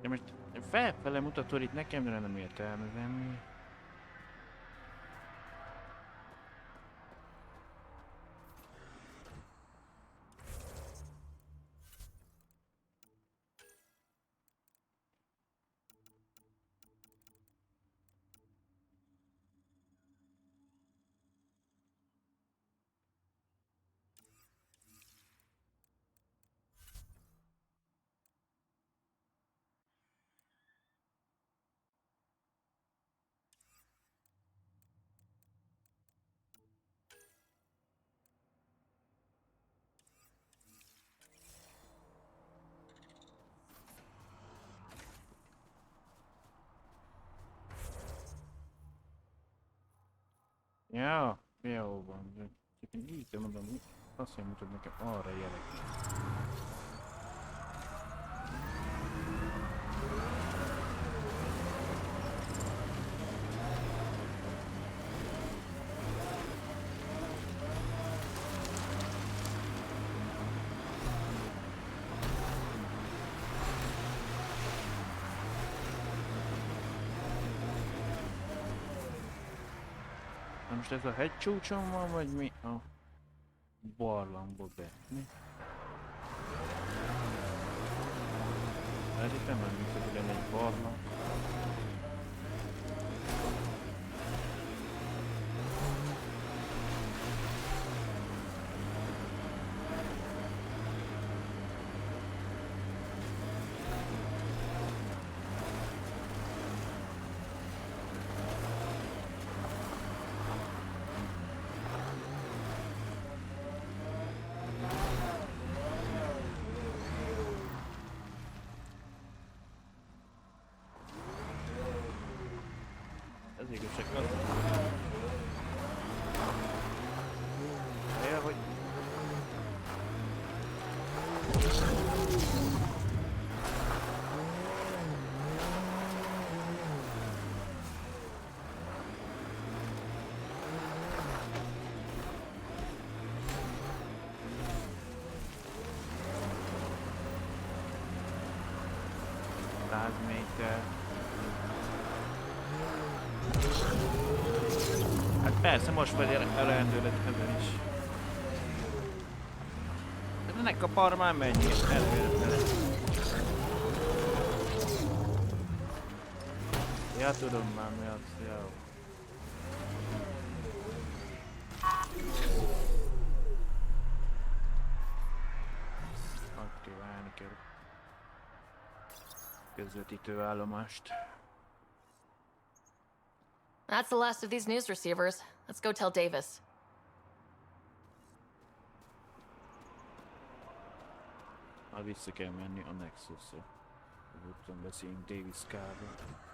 De most felfele mutatod itt nekem, de nem értelme venni. Ja, jó van. Csak én így mondom, azt sem mutat nekem arra jelek. Most ez a hegycsúcson van, vagy mi? A barlangba be. Mi? Ez itt nem emlékszem, hogy lenne egy barlang. Ez igazság az. Ja, hogy... Méter. Hát persze, most vagy elendőlet ezen is. De ne kapar már, menjél előre fele. Ja, tudom már mi az, jó. Aktiválni kell közvetítőállomást. That's the last of these news receivers. Let's go tell Davis. Már vissza kell menni a Nexusra. Rögtön beszélünk Davis Carról.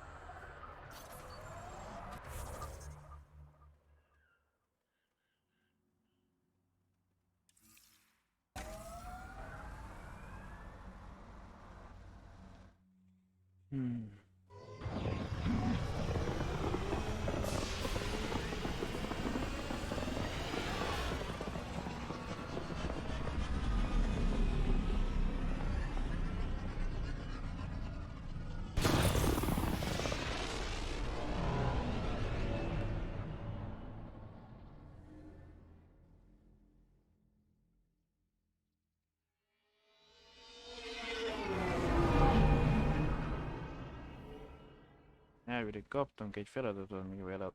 Elvileg kaptunk egy feladatot, mivel a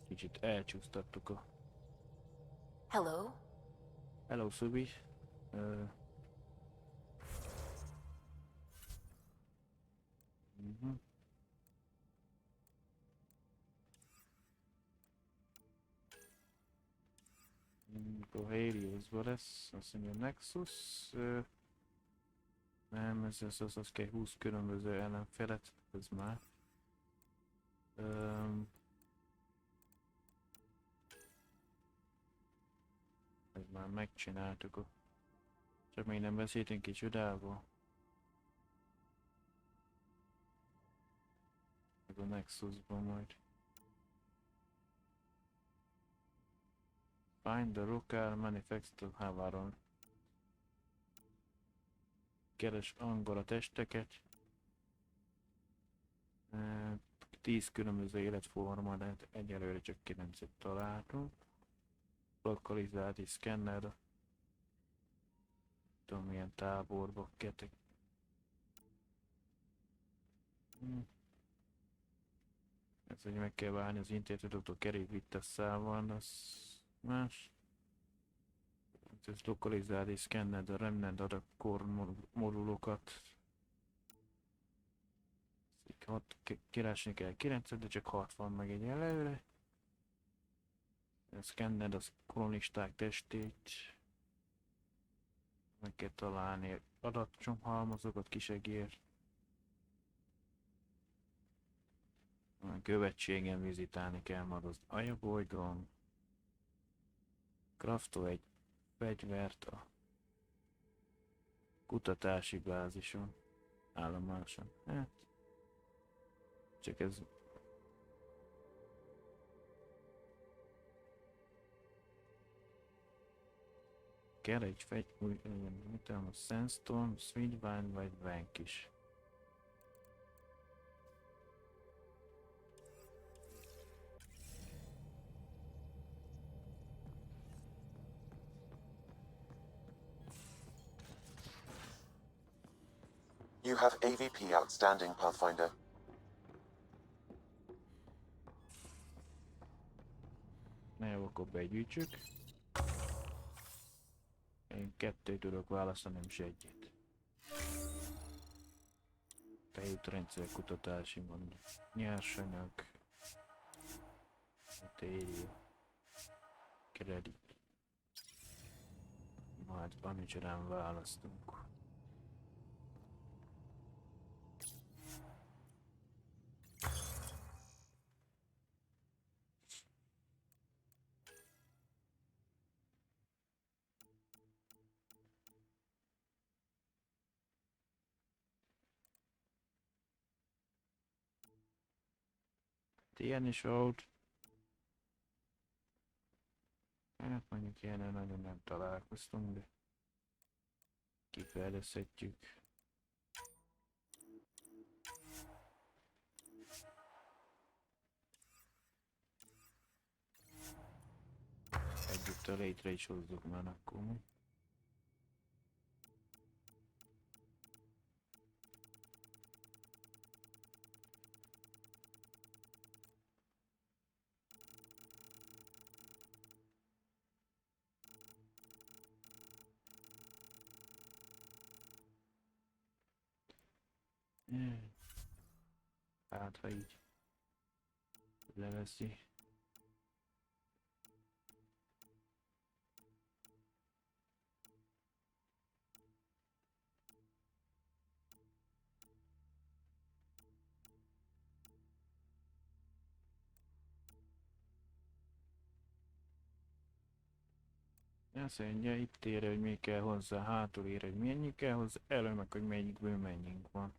kicsit elcsúsztattuk a... Hello? Hello, Subi. Akkor Heliosban lesz, azt mondja Nexus. Nem, ez kell 20 különböző ellenfelet, ez már. Ezt már megcsináltuk. Csak még nem beszéltünk ki csodából. Meg a Nexusban majd. Find the local manufacturer Havaron. Keres angol testeket. 10 különböző életforma, de egyelőre csak 9-et találtunk. Lokalizált és szkenner. Tudom milyen táborba ketek. Ez, hogy meg kell válni az internetektől kerékvittasszával, az más. Ez lokalizált és szkenner a remnant adakkor modulokat. Keresni kell 9, de csak 60 meg egy előre. Szkenned az kolonisták testét. Meg kell találni adatcsomhalmazokat, kisegér. A követségen vizitálni kell majd az anyabolygón. Craftol egy fegyvert a kutatási bázison, állomáson. Hát, csak ez kell egy mit tudom, a Sandstorm, Switchbane vagy Vanquish. You have AVP outstanding, Pathfinder. Na jó, akkor begyűjtsük. Én 2 tudok választani, nem is egyet. Tejútrendszer kutatási mond. Nyersanyag. Matérium. Kredit. Majd amicsorán választunk. Ilyen is volt. Hát mondjuk ilyen nagyon nem találkoztunk, de kifejleszthetjük. Együtt a létre is hozzuk már akkor. Hát, ha így leveszi. Azt mondja, itt írja, hogy mi kell hozzá, hátul írja, hogy mennyi kell hozzá, elő meg, hogy melyikből mennyink van.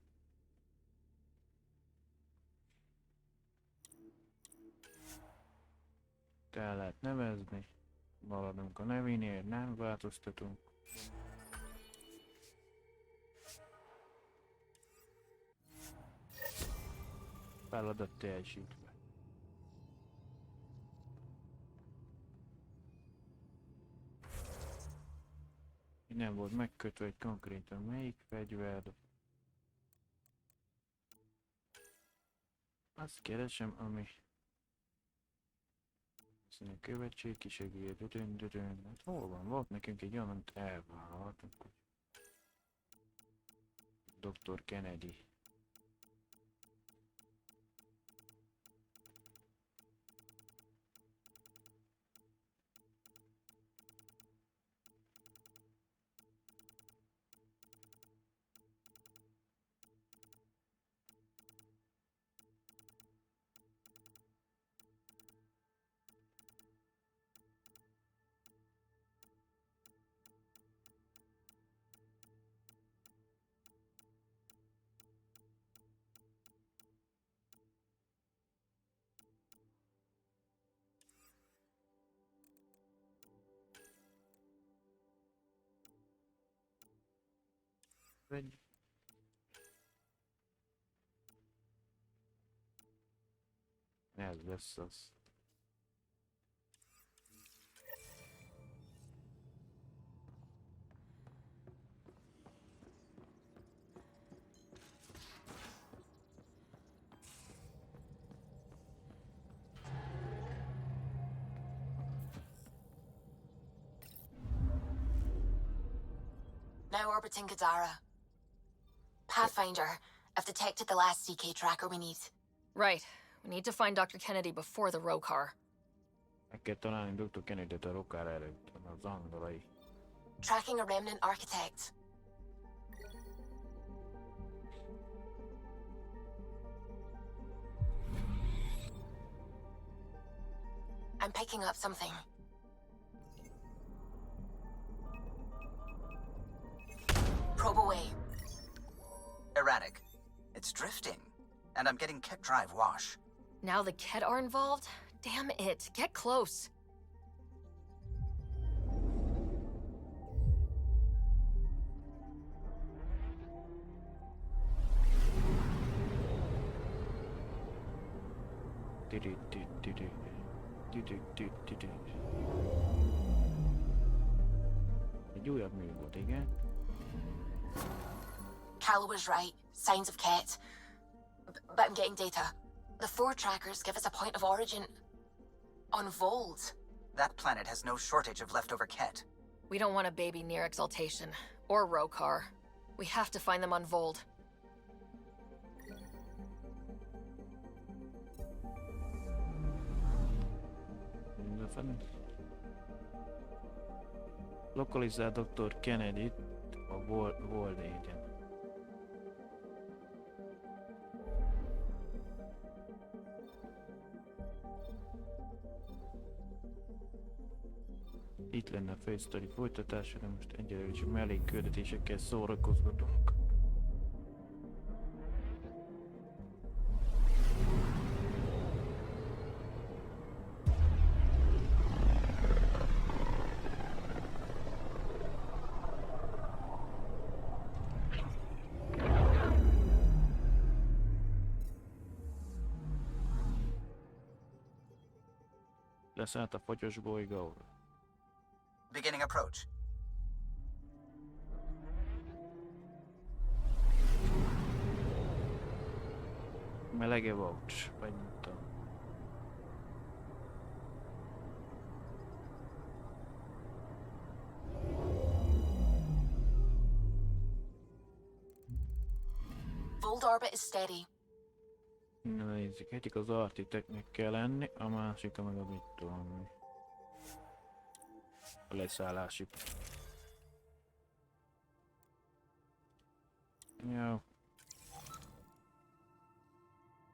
El lehet nevezni, maradunk a nevénél, nem változtatunk. Feladat teljesítve. Nem volt megkötve, hogy konkrétan melyik fegyver. Azt keresem, ami... Szóval követség, kisegélye, dödön. Hát hol van? Volt nekünk egy olyan, amit elvállaltunk. Dr. Kennedy. Vagy... Ez lesz az. Now orbiting Kadara. Pathfinder, I've detected the last CK tracker we need. Right. We need to find Dr. Kennedy before the row car. Meg kell találni Dr. Kennedy-t a rokkár előtt, az angolai. Tracking a remnant architect. I'm picking up something. Probe away. Erratic. It's drifting. And I'm getting Ket drive wash. Now the Ket are involved? Damn it. Get close. Egy újabb mű volt, igen. Callow was right. Signs of Ket. But I'm getting data. The 4 trackers give us a point of origin on Vold. That planet has no shortage of leftover Ket. We don't want a baby near Exaltation. Or Rokar. We have to find them on Vold. Lokalizál Dr. Kennedy-t a Vold égyen. Itt lenne a fősztori folytatása, de most egyelőre csak mellékküldetésekkel szórakozgatunk. Leszállt a fagyos bolygóra. Beginning approach. Melege volt, vagy nem tudom. old orbit is steady. Na nézzük, egyik az architektnek kell lenni, a másik meg a mit tudom mi. A leszállási. Jó.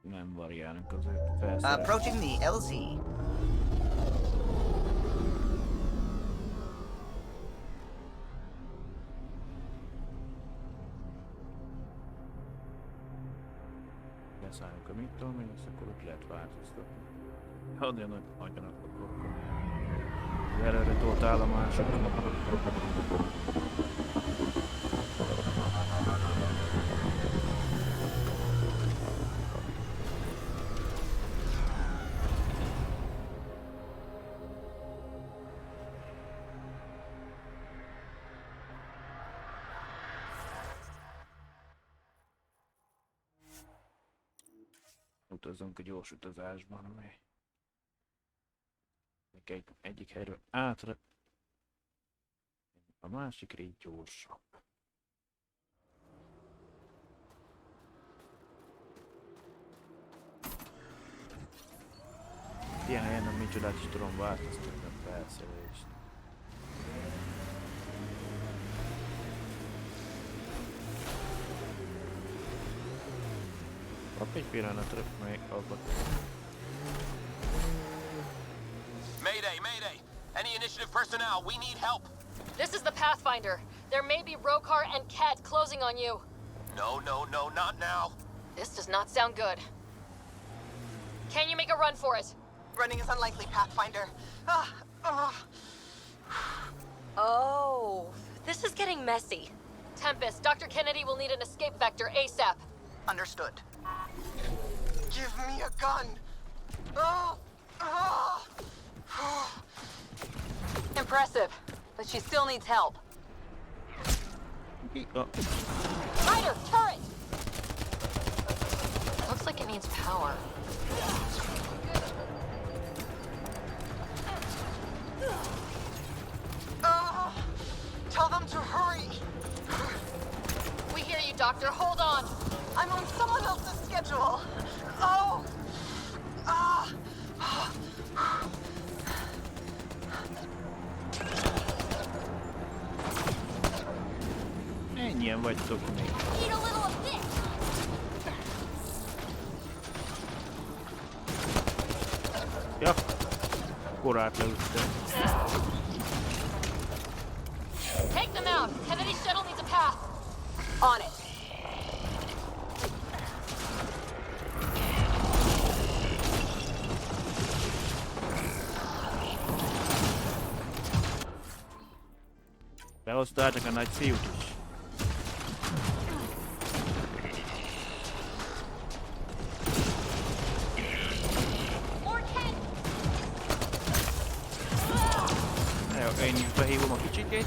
Nem variálunk azért felszállás. Approaching the LZ. Leszállunk a mit tudom én, ezt akkor ott lehet változtatni. Adjanak akkor. Az erre tolt állomások. Utazzunk a gyors utazásban, mely egyik helyről átra, a másikra így gyorsabb. Ilyen helyen nem micsodát is tudom változtatni a felszerelést. Kap egy pillanatra, még abban. Mayday, Mayday! Any initiative personnel, we need help! This is the Pathfinder. There may be Rokar and Ket closing on you. No, not now! This does not sound good. Can you make a run for it? Running is unlikely, Pathfinder. Oh, this is getting messy. Tempest, Dr. Kennedy will need an escape vector ASAP. Understood. Give me a gun! Impressive, but she still needs help. Ryder, turret! Looks like it needs power. Tell them to hurry! We hear you, Doctor. Hold on. I'm on someone else's schedule. Ennyien vagytok még. Need a little of this. Ja, korát leüttem. Take them out. Kennedy's shuttle needs a path. On it. Behoztátok a nagy fiút is. Jó, én is behívom a kicsikét.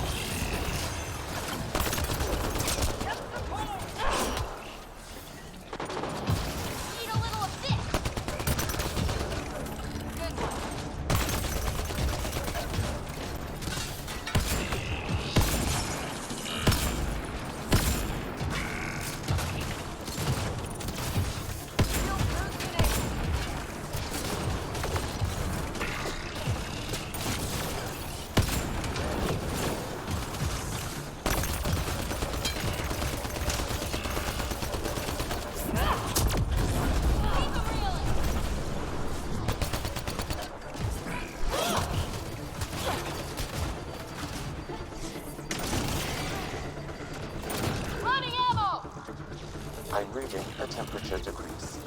I'm reading a temperature decrease.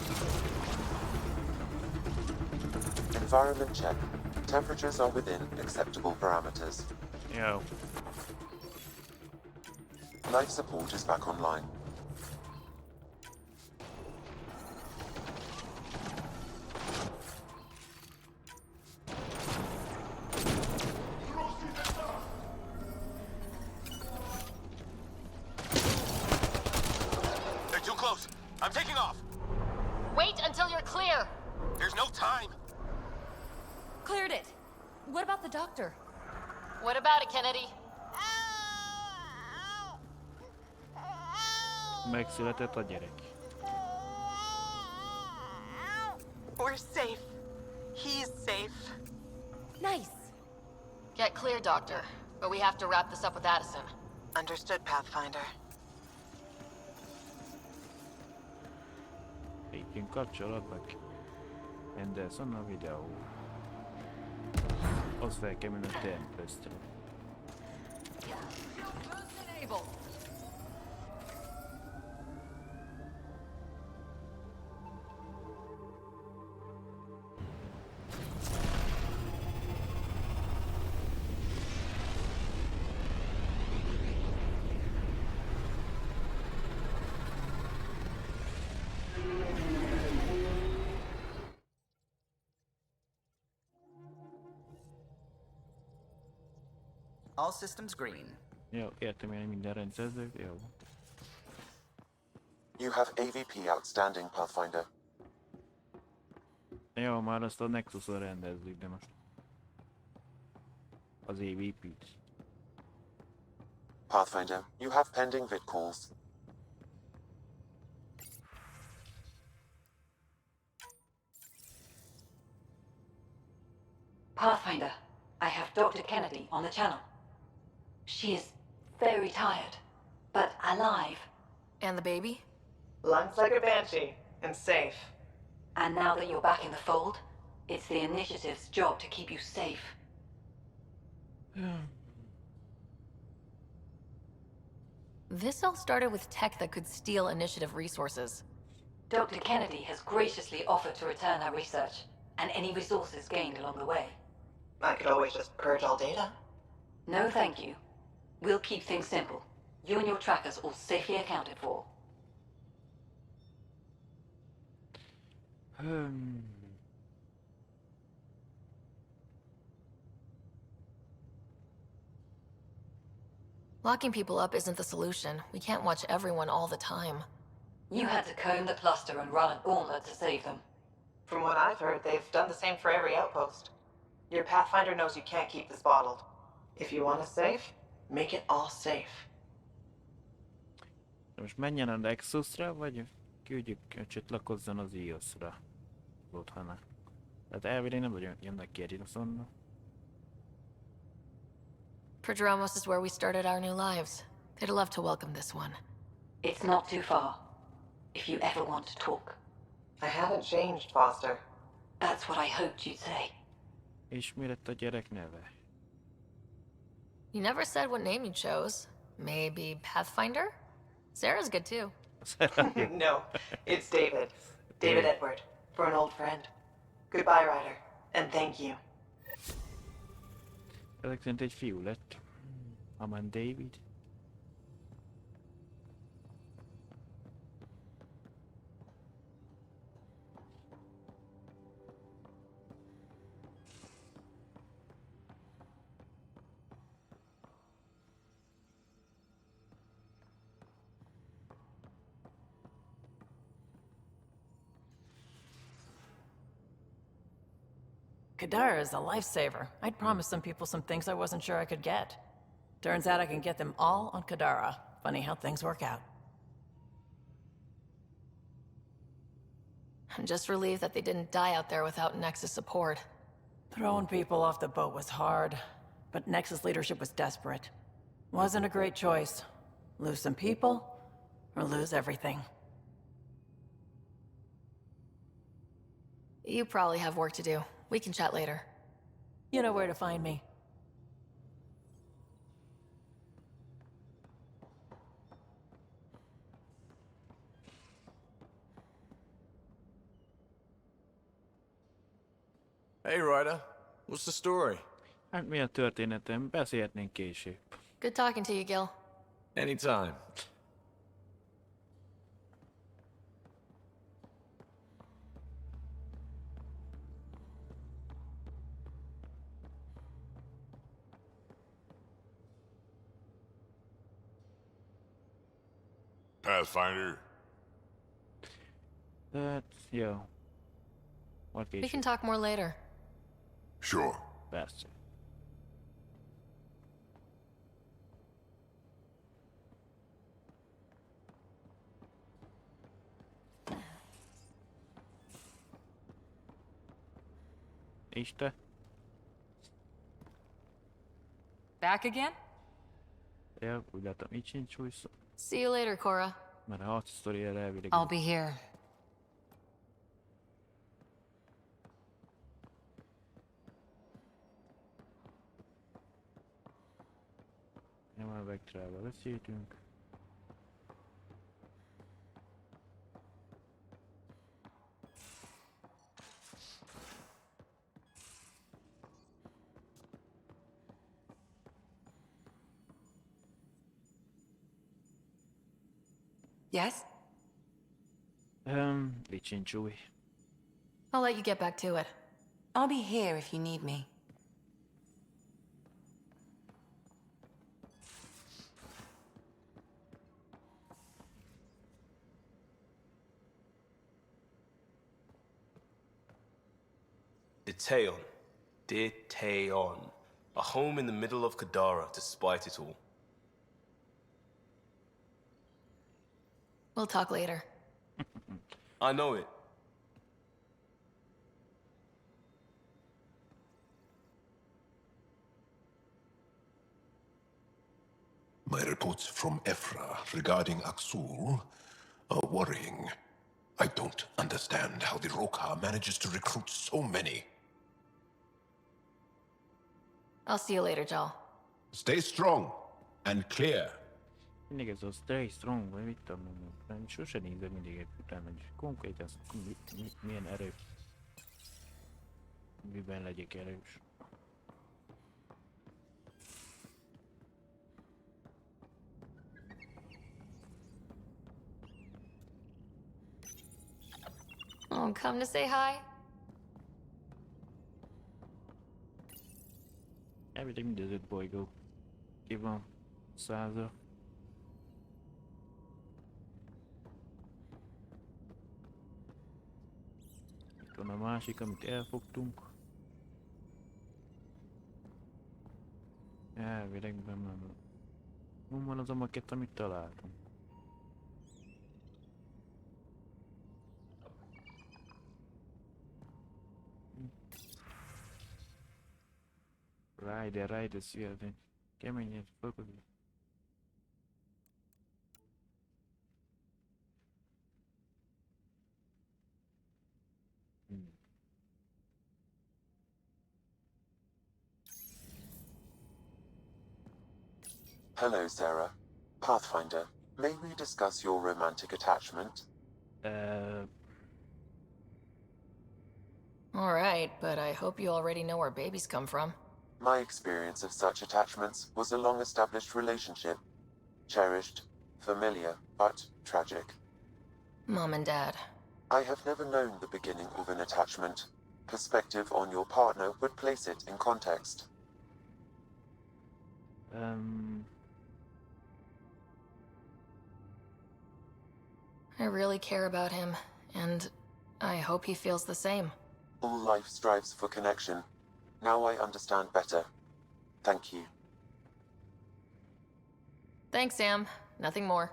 Environment check. Temperatures are within acceptable parameters. Yo. Life support is back online. They're too close! I'm taking off! Wait until you're clear. There's no time! Cleared it. What about the doctor? What about it, Kennedy? Megszületett a gyerek. We're safe. He's safe. Nice. Get clear, Doctor. But we have to wrap this up with Addison. Understood, Pathfinder. Lépjünk kapcsolatba. Anderson a videó. Az fel kell menni a Tempestre. All systems green. Jó, értem én minden rendszerző, jó. You have AVP outstanding, Pathfinder. Jó, már azt a Nexus-on rendezzük, de most... Az AVP-t. Pathfinder, you have pending vid calls. Pathfinder, I have Dr. Kennedy on the channel. She is very tired, but alive. And the baby? Lungs like a banshee, and safe. And now that you're back in the fold, it's the Initiative's job to keep you safe. This all started with tech that could steal Initiative resources. Dr. Kennedy has graciously offered to return her research, and any resources gained along the way. I could always just purge all data. No, thank you. We'll keep things simple. You and your trackers all safely accounted for. Locking people up isn't the solution. We can't watch everyone all the time. You had to comb the cluster and run a gauntlet to save them. From what I've heard, they've done the same for every outpost. Your Pathfinder knows you can't keep this bottled. If you want us safe, make it all safe. De most menjen a Nexusra, vagy küldjük, hogy csatlakozzon az iOS-ra. Otthona. Tehát elvileg nem nagyon jönnek ki Edisonnal. Prodromos is where we started our new lives. They'd love to welcome this one. It's not too far, if you ever want to talk. I haven't changed, Foster. That's what I hoped you'd say. És mi lett a gyerek neve? You never said what name you chose. Maybe Pathfinder? Sarah's good too. No, it's David. David Edward, for an old friend. Goodbye, Ryder, and thank you. Ezek szerint egy fiú lett. Aman David. Kadara is a lifesaver. I'd promised some people some things I wasn't sure I could get. Turns out I can get them all on Kadara. Funny how things work out. I'm just relieved that they didn't die out there without Nexus support. Throwing people off the boat was hard, but Nexus leadership was desperate. Wasn't a great choice. Lose some people, or lose everything. You probably have work to do. We can chat later. You know where to find me. Hey, Ryder. What's the story? Hát mi a történetem? Beszélhetnénk később. Good talking to you, Gil. Anytime. Pathfinder. That's, jó. Majd We később. can talk more later. Sure. Persze. Isten. Back again? Ja, úgy látom, itt sincs új szó. See you later, Cora. Már a harc sztoriára elvileg. I'll be here. Nem a Vectrával beszéltünk. Yes? Itt sincs új. I'll let you get back to it. I'll be here if you need me. Deteon. Deteon. A home in the middle of Kadara, despite it all. We'll talk later. I know it. My reports from Ephra regarding Aksul are worrying. I don't understand how the Rokha manages to recruit so many. I'll see you later, Jal. Stay strong and clear. Mindig ez a stay strong, vagy mit tudom mondani. Sose nézem mindig egy utána, hogy konkrétan milyen erő. Miben legyek erős. Oh, come to say hi? Elvileg mind az 5 bolygó. Ki van 100-ra. Itt van a másik, amit elfogtunk. Elvileg benne van. Hol van az a makett, amit találtunk? Rider, szívesen. Keményen fogod. Hello, Sarah. Pathfinder, may we discuss your romantic attachment? All right, but I hope you already know where babies come from. My experience of such attachments was a long-established relationship. Cherished, familiar, but tragic. Mom and Dad. I have never known the beginning of an attachment. Perspective on your partner would place it in context. I really care about him, and I hope he feels the same. All life strives for connection. Now I understand better. Thank you. Thanks, Sam. Nothing more.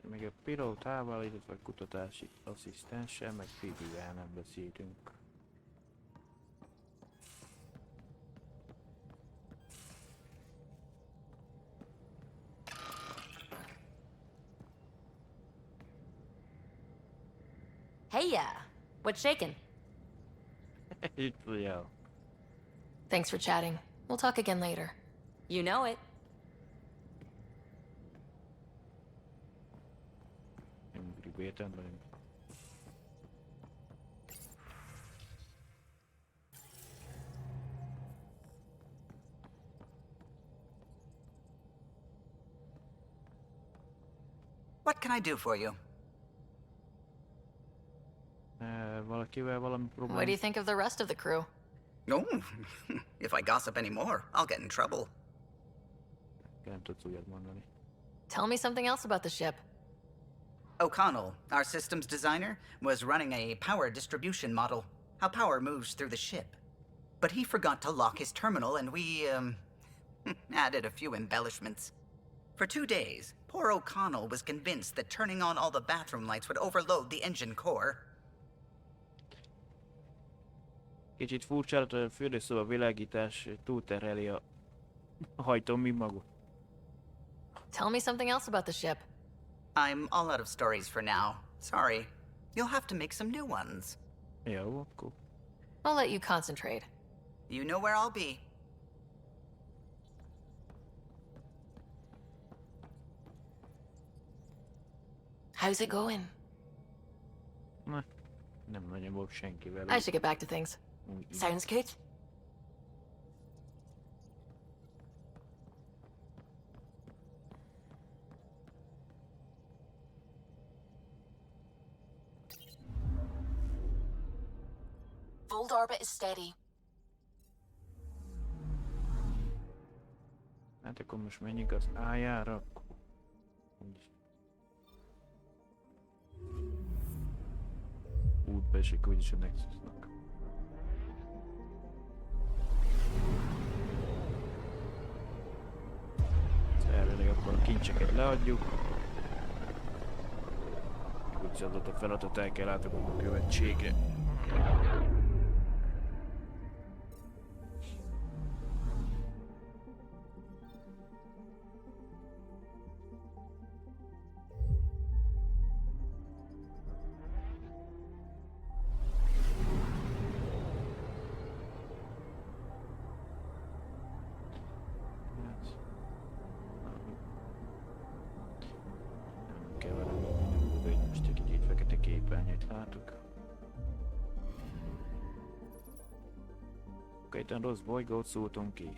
Még a pilótával, illetve a kutatási asszisztenssel, meg Phoebe-vel nem beszéltünk. Hey, what's shaking? Yeah. Thanks for chatting. We'll talk again later. You know it. What can I do for you? Valakivel valami probléma? What do you think of the rest of the crew? Oh, if I gossip anymore, I'll get in trouble. Nem tudsz újat mondani. Tell me something else about the ship. O'Connell, our systems designer, was running a power distribution model, how power moves through the ship. But he forgot to lock his terminal and we, added a few embellishments. For 2 days, poor O'Connell was convinced that turning on all the bathroom lights would overload the engine core. Kicsit furcsa, hogy a fürdőszoba világítás túlterheli a hajtómű magot. Tell me something else about the ship. I'm all out of stories for now. Sorry. You'll have to make some new ones. Jó, akkor. I'll let you concentrate. You know where I'll be. How's it going? Nem nagyon volt senkivel. I should get back to things. Sounds good. Fold orbit is steady. Hát akkor most menjünk az A-jára. Útba esik úgyis a Nexusnak. Elvileg akkor a kincseket leadjuk. Úgyis adott a feladatot el kell látogatni a követségre. Itt rossz bolygót szóltunk ki.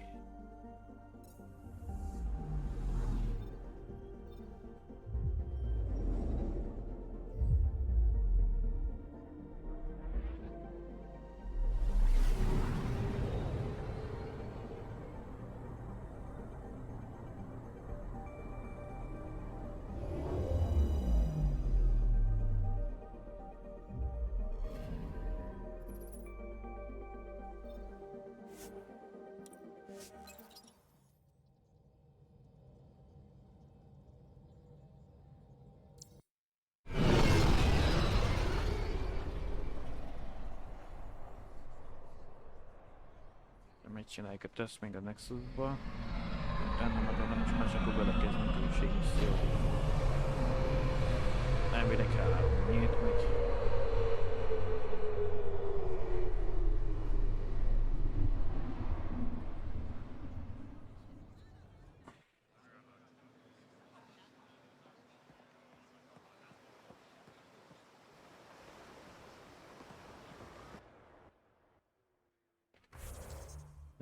Megcsináljuk a teszt még a Nexusba. Utána meg nem is más, akkor belekezdünk a misszióba. Elvileg 3 nyílt meg.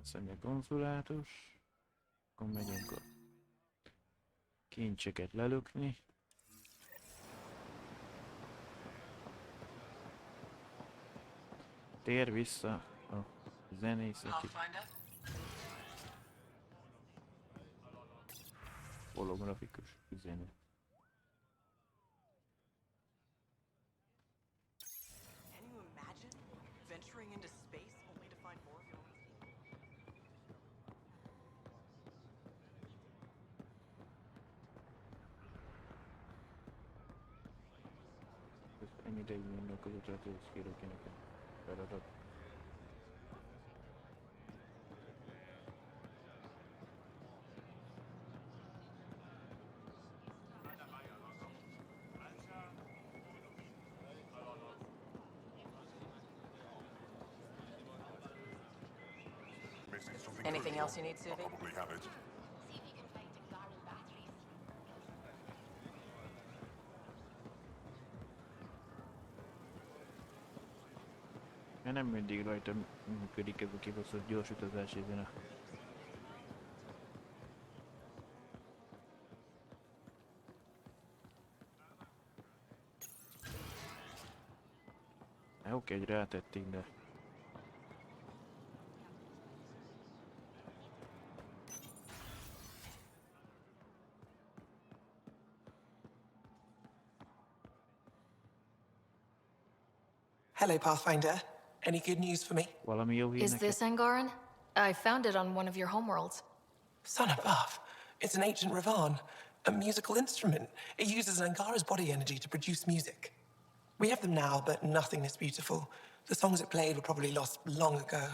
Szedni a konzulátus, akkor megyünk a kincseket lelökni. Tér vissza a zenészeti holografikus üzenet. Ennyi ideig gondolkozott rá, hogy ezt kérek ki nekem feladat. Anything else you need, Suvi? Probably have it. Nem mindig rajta működik ez a kibaszott gyors utazás ezen a... Oké, egy rátették, de... Hello, Pathfinder. Any good news for me? Valami jó hír Is neked? this Angaran? I found it on one of your homeworlds. Son above. It's an ancient Ravan. a musical instrument. It uses Angara's body energy to produce music. We have them now, but nothing is beautiful. The songs it played were probably lost long ago.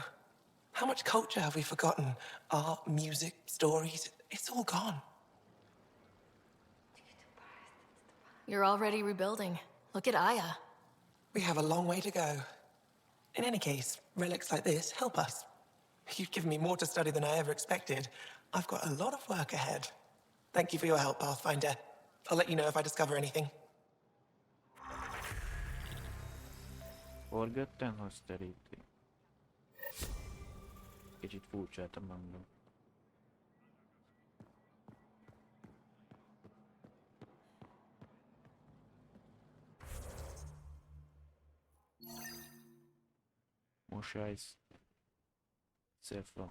How much culture have we forgotten? Art, music, stories, it's all gone. You're already rebuilding. Look at Aya. We have a long way to go. In any case, relics like this help us. You've given me more to study than I ever expected. I've got a lot of work ahead. Thank you for your help, Pathfinder. I'll let you know if I discover anything. Forgotten hostility. Kicsit furcsáltam magam. Mosálysz. Szefa.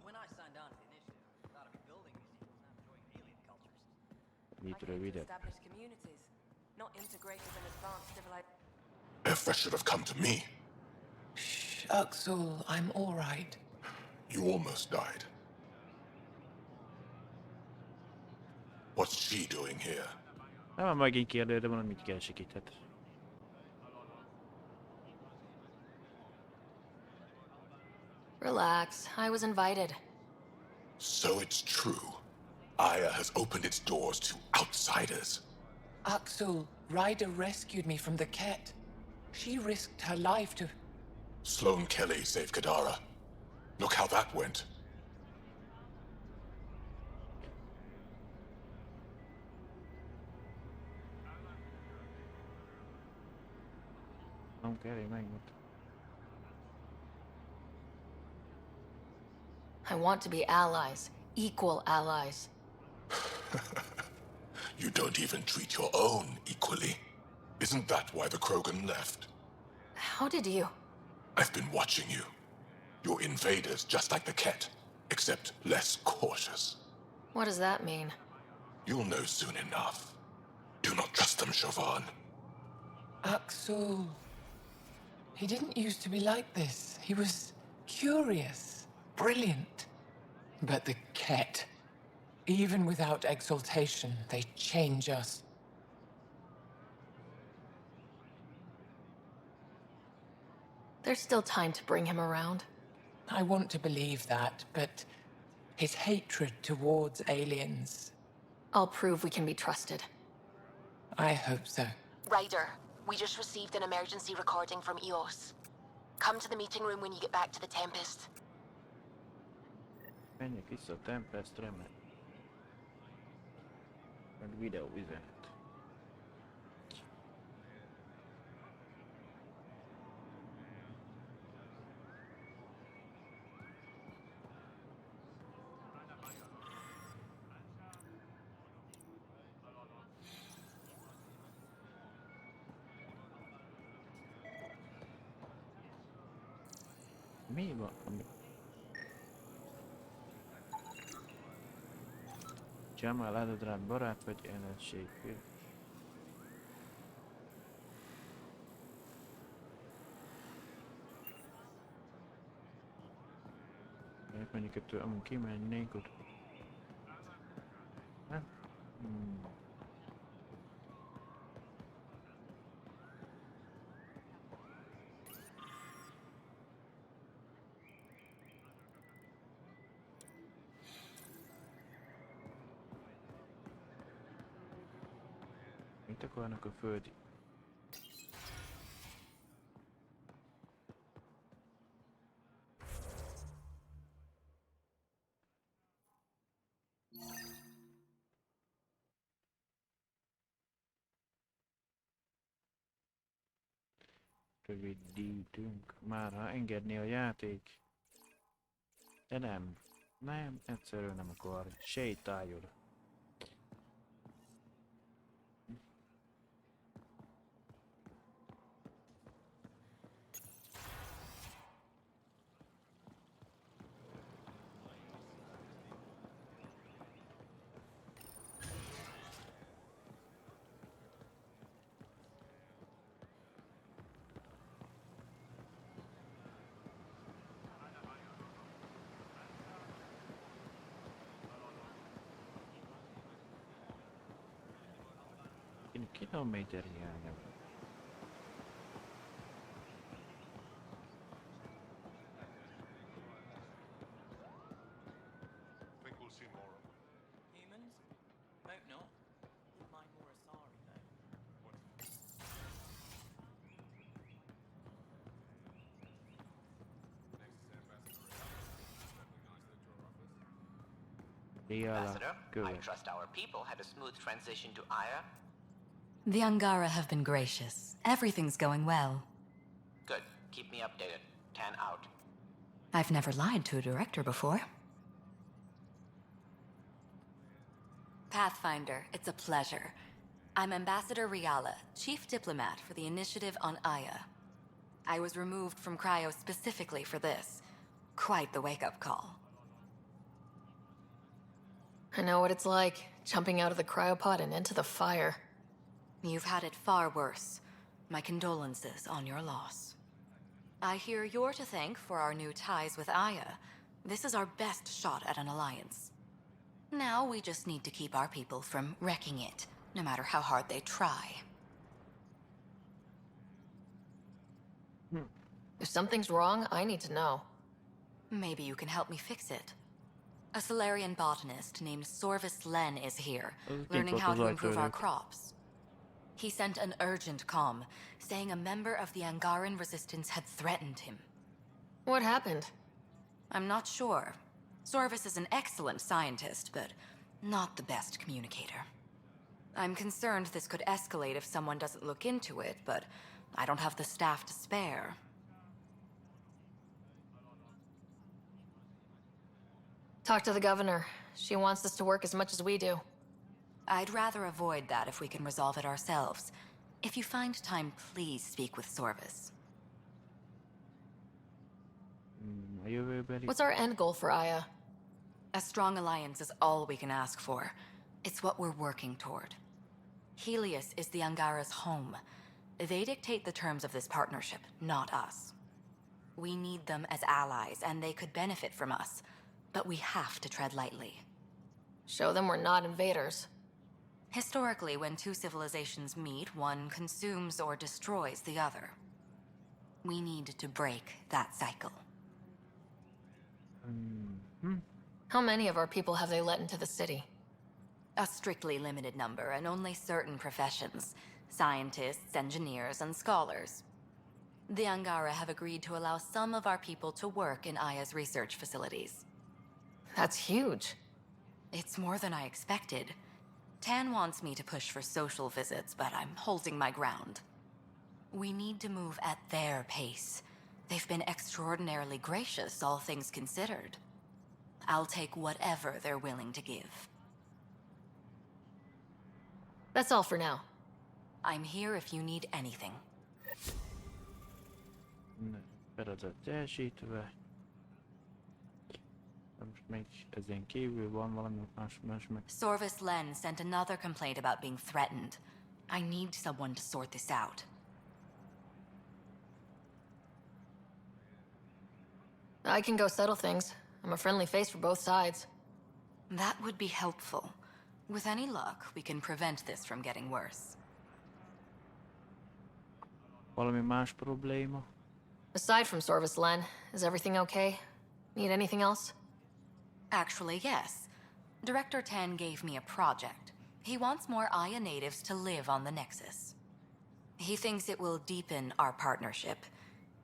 When I signed on to the initiative, I thought I'd be building museums, not enjoying alien cultures. Mit rövidebb. Establish communities, not integrate with an advanced civilization. Efra should have come to me. Shh, Axel, I'm all right. You almost died. What's she doing here? Nem megint kérdőre van, mit kell segíthet. Relax, I was invited. So it's true. Aya has opened its doors to outsiders. Axel, Ryder rescued me from the Ket. She risked her life to... Sloane Kelly saved Kadara. Look how that went. Nem kell, megmondta. I want to be allies, equal allies. You don't even treat your own equally. Isn't that why the Krogan left? How did you? I've been watching you. You're invaders just like the Ket, except less cautious. What does that mean? You'll know soon enough. Do not trust them, Chauvin. Axel... He didn't used to be like this. He was curious, brilliant. But the Ket, even without exaltation, they change us. There's still time to bring him around. I want to believe that, but his hatred towards aliens... I'll prove we can be trusted. I hope so. Ryder, we just received an emergency recording from EOS. Come to the meeting room when you get back to the Tempest. Menjek vissza a Tempestre, mert... Meg videó üzenet. Mi van? Jamal Adadran barát vagy ellenség? Mondjuk ettől amúgy kimennénk ott. Nem? Mit akarnak a földi? Rövidítünk. Már ha engedné a játék. De nem. Nem, egyszerűen nem akar. Sétáljon. kilométer hiánya van. Think we'll see more of them. Humans? Hope not. Wouldn't mind more Asari, though. Ambassador, I Good. trust our people had a smooth transition to Aya. The Angara have been gracious. Everything's going well. Good. Keep me updated. 10 out. I've never lied to a director before. Pathfinder, it's a pleasure. I'm Ambassador Riala, Chief Diplomat for the Initiative on Aya. I was removed from Cryo specifically for this. Quite the wake-up call. I know what it's like, jumping out of the cryopod and into the fire. You've had it far worse. My condolences on your loss. I hear you're to thank for our new ties with Aya. This is our best shot at an alliance. Now we just need to keep our people from wrecking it, no matter how hard they try. If something's wrong, I need to know. Maybe you can help me fix it. A Solarian botanist named Sorvis Len is here, learning how to improve our crops. He sent an urgent comm, saying a member of the Angaran resistance had threatened him. What happened? I'm not sure. Sorvis is an excellent scientist, but not the best communicator. I'm concerned this could escalate if someone doesn't look into it, but I don't have the staff to spare. Talk to the governor. She wants us to work as much as we do. I'd rather avoid that if we can resolve it ourselves. If you find time, please speak with Sorvis. Are you everybody? What's our end goal for Aya? A strong alliance is all we can ask for. It's what we're working toward. Helios is the Angara's home. They dictate the terms of this partnership, not us. We need them as allies, and they could benefit from us. But we have to tread lightly. Show them we're not invaders. Historically, when two civilizations meet, one consumes or destroys the other. We need to break that cycle. How many of our people have they let into the city? A strictly limited number, and only certain professions. Scientists, engineers, and scholars. The Angara have agreed to allow some of our people to work in Aya's research facilities. That's huge. It's more than I expected. Tan wants me to push for social visits, but I'm holding my ground. We need to move at their pace. They've been extraordinarily gracious, all things considered. I'll take whatever they're willing to give. That's all for now. I'm here if you need anything. Feladat teljesítve. Most még ezen kívül van valami más meg. Sorvis Len sent another complaint about being threatened. I need someone to sort this out. I can go settle things. I'm a friendly face for both sides. That would be helpful. With any luck, we can prevent this from getting worse. Valami más probléma? Aside from Sorvis Len, is everything okay? Need anything else? Actually, yes. Director Tan gave me a project. He wants more Aya natives to live on the Nexus. He thinks it will deepen our partnership.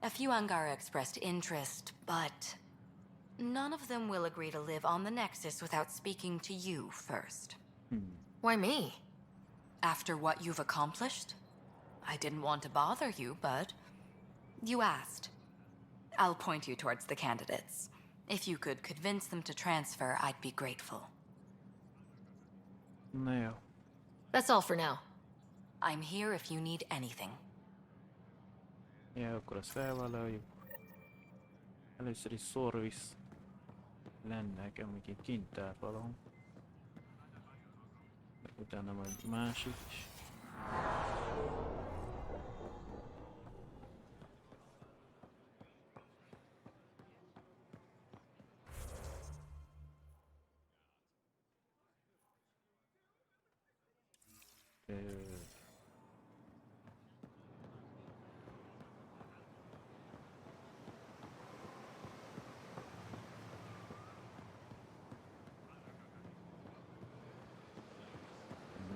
A few Angara expressed interest, but none of them will agree to live on the Nexus without speaking to you first. Why me? After what you've accomplished? I didn't want to bother you, but you asked. I'll point you towards the candidates. If you could convince them to transfer, I'd be grateful. Na jó. That's all for now. I'm here if you need anything. Ja, akkor azt felvállaljuk. Először is Sorvis lenne nekem, aki kint állt valahol. Utána majd másik is.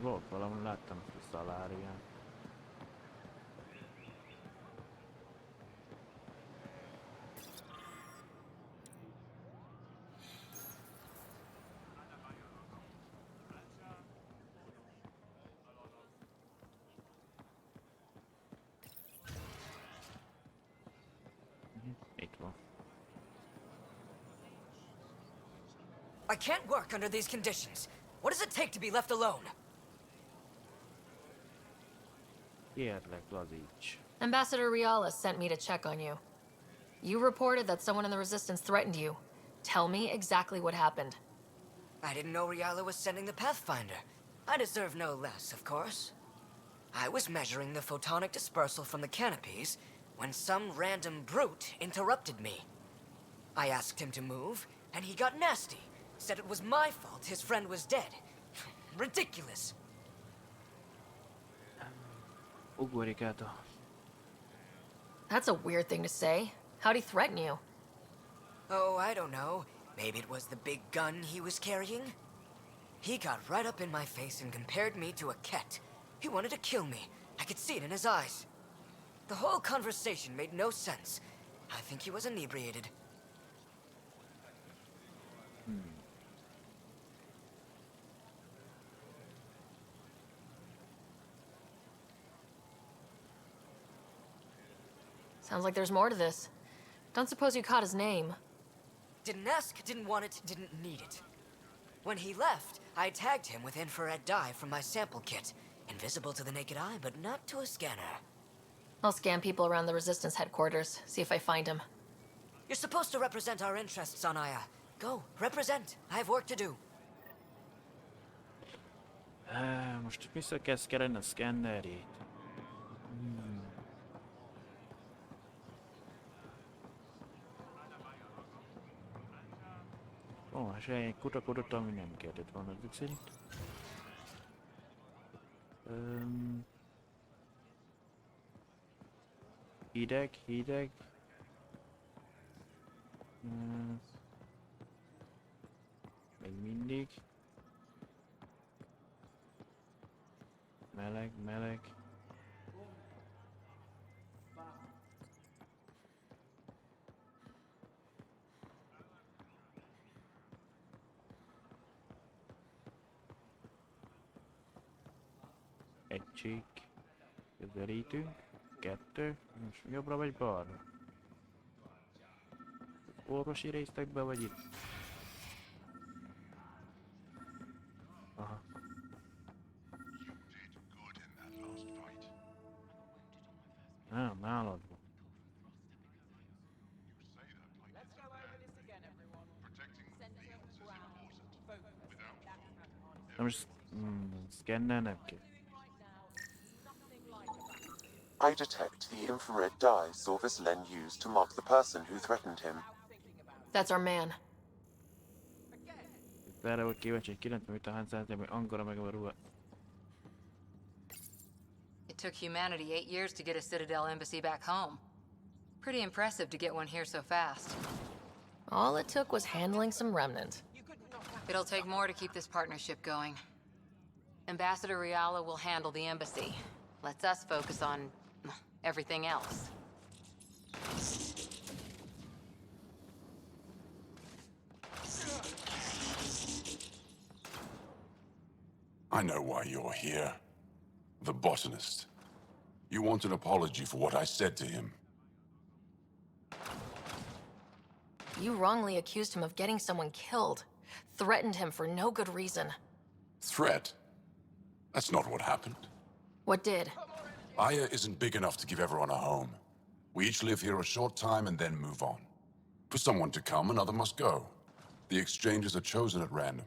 Volt valami, láttam ezt a szalárián. Itt van. I can't work under these conditions. What does it take to be left alone? Kérlek, lazíts. Ambassador Riala sent me to check on you. You reported that someone in the Resistance threatened you. Tell me exactly what happened. I didn't know Riala was sending the Pathfinder. I deserve no less, of course. I was measuring the photonic dispersal from the canopies when some random brute interrupted me. I asked him to move, and he got nasty. Said it was my fault his friend was dead. Ridiculous. Ugorjék át a... That's a weird thing to say. How'd he threaten you? Oh, I don't know. Maybe it was the big gun he was carrying? He got right up in my face and compared me to a cat. He wanted to kill me. I could see it in his eyes. The whole conversation made no sense. I think he was inebriated. Sounds like there's more to this. Don't suppose you caught his name. Didn't ask, didn't want it, didn't need it. When he left, I tagged him with infrared dye from my sample kit. Invisible to the naked eye, but not to a scanner. I'll scan people around the Resistance headquarters, see if I find him. You're supposed to represent our interests on Aya. Go, represent. I have work to do. Most vissza kell szkerelni a szkennerjét. Ó, és egy kutakodott, ami nem kellett volna ezek szerint. Hideg. Még mindig. Meleg. Egy csík. Közelítünk. 2. Most jobbra vagy balra? Orvosi résztekbe vagy itt? Aha. Nálad van. Na most szkennel nem kell. I detect the infrared dye Sorvis Len used to mark the person who threatened him. That's our man. Erre volt kíváncsi, hogy 95 cm angora meg a ruha. It took humanity 8 years to get a Citadel embassy back home. Pretty impressive to get one here so fast. All it took was handling some remnant. It'll take more to keep this partnership going. Ambassador Riala will handle the embassy. Lets us focus on everything else. I know why you're here. The botanist. You want an apology for what I said to him. You wrongly accused him of getting someone killed. Threatened him for no good reason. Threat? That's not what happened. What did? Aya isn't big enough to give everyone a home. We each live here a short time and then move on. For someone to come, another must go. The exchanges are chosen at random.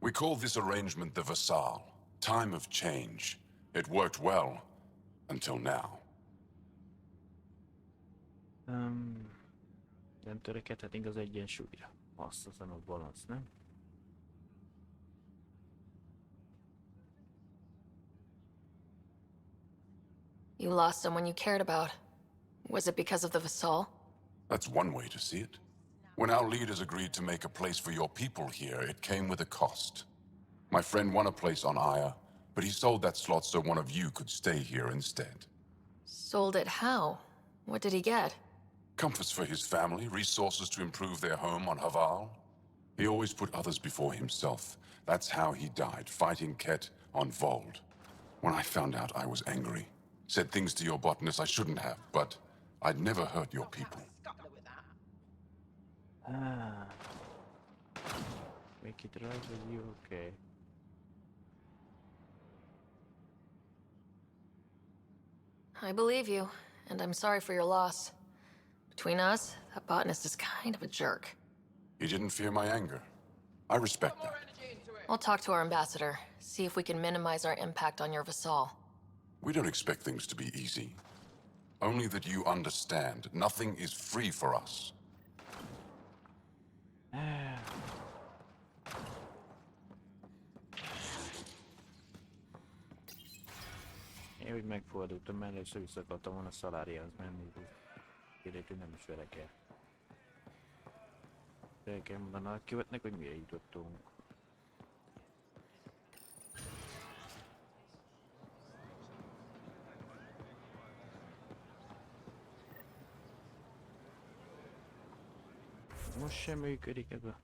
We call this arrangement the Vassal. Time of change. It worked well. Until now. Nem törekedhetünk az egyensúlyra. Azt hiszem a balansz, nem? You lost someone you cared about. Was it because of the Vassal? That's one way to see it. When our leaders agreed to make a place for your people here, it came with a cost. My friend won a place on Aya, But he sold that slot so one of you could stay here instead. Sold it how? What did he get? Comforts for his family, resources to improve their home on Haval. He always put others before himself. That's how he died, fighting Ket on Vold. When I found out, I was angry. Said things to your botanist I shouldn't have, but I'd never hurt your people. Ah. Make it right with you, okay. I believe you, and I'm sorry for your loss. Between us, that botanist is kind of a jerk. He didn't fear my anger. I respect that. I'll talk to our ambassador, see if we can minimize our impact on your vassal. We don't expect things to be easy. Only that you understand, nothing is free for us. Én úgy megfordultam, mert először vissza akartam volna Szaláriához menni. Kérdező nem is vele kell. El kell mondani a követnek, hogy mire jutottunk. Most sem működik ez a...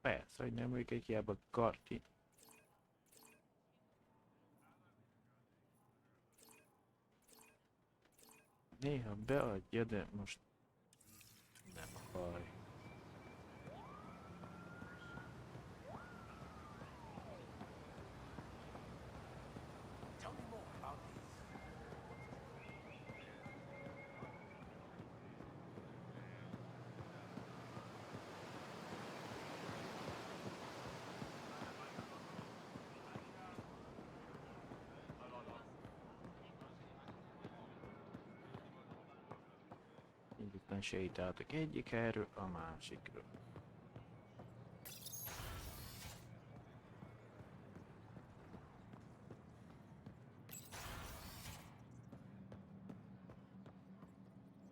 Persze, hogy nem működik, hiába karti. Néha beadja, de most nem akar. Indítani sétáltak egyik helyről a másikra.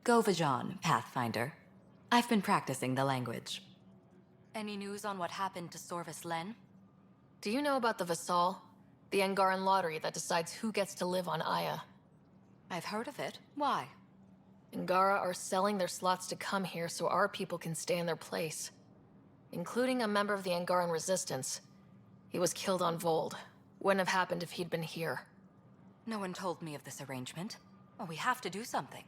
Govajan, Pathfinder. I've been practicing the language. Any news on what happened to Sorvis Len? Do you know about the Vassal? The Angaran lottery that decides who gets to live on Aya. I've heard of it. Why? Angara are selling their slots to come here so our people can stay in their place. Including a member of the Angaran resistance. He was killed on Vold. Wouldn't have happened if he'd been here. No one told me of this arrangement. Well, we have to do something.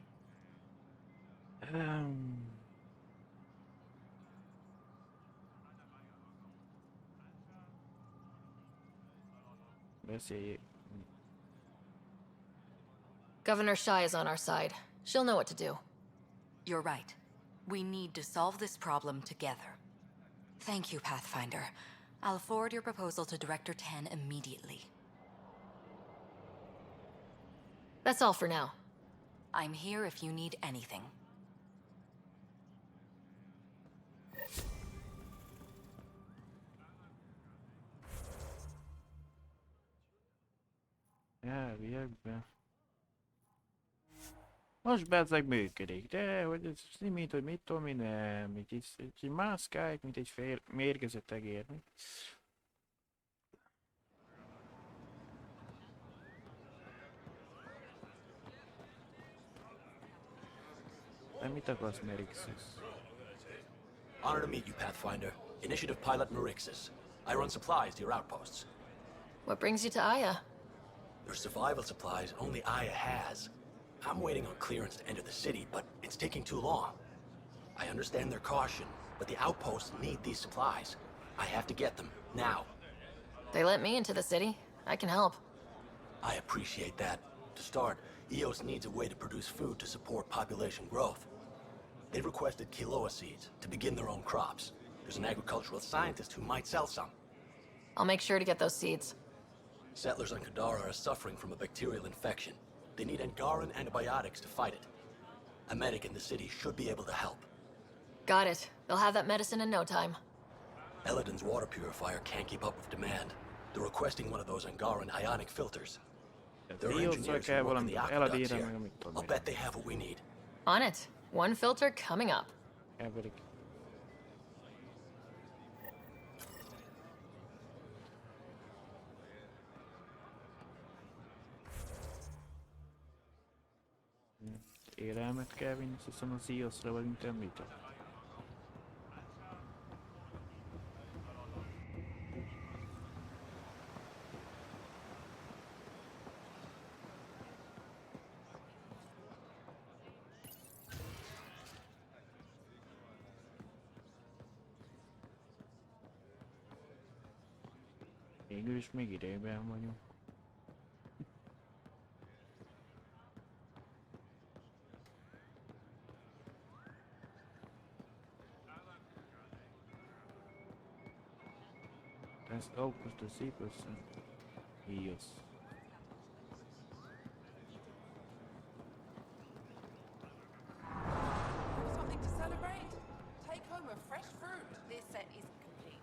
Beszéljék. Governor Shai is on our side. She'll know what to do. You're right. We need to solve this problem together. Thank you, Pathfinder. I'll forward your proposal to Director 10 immediately. That's all for now. I'm here if you need anything. Elviekben. Most bezzeg működik, de hogy ez mint, hogy mit tudom én, nem, így mászkálják, mint egy mérgezett egér. De mit akarsz, Merixis? Honor to meet you, Pathfinder. Initiative Pilot Merixis. I run supplies to your outposts. What brings you to Aya? There's survival supplies only Aya has. I'm waiting on clearance to enter the city, but it's taking too long. I understand their caution, but the outposts need these supplies. I have to get them, now. They let me into the city. I can help. I appreciate that. To start, EOS needs a way to produce food to support population growth. They've requested Kiloa seeds to begin their own crops. There's an agricultural scientist who might sell some. I'll make sure to get those seeds. Settlers on Kadara are suffering from a bacterial infection. They need Angaran antibiotics to fight it. A medic in the city should be able to help. Got it. They'll have that medicine in no time. Eladin's water purifier can't keep up with demand. They're requesting one of those Angaran ionic filters. There are engineers who work in the aqueducts here. I'll bet they have what we need. On it. One filter coming up. Élelmet kell vinni, azt hiszem az iOS-ra vagyunk említve. Végül is még idejében vagyunk. That's August the 3%. Yes. Something to celebrate? Take home a fresh fruit. This set isn't complete.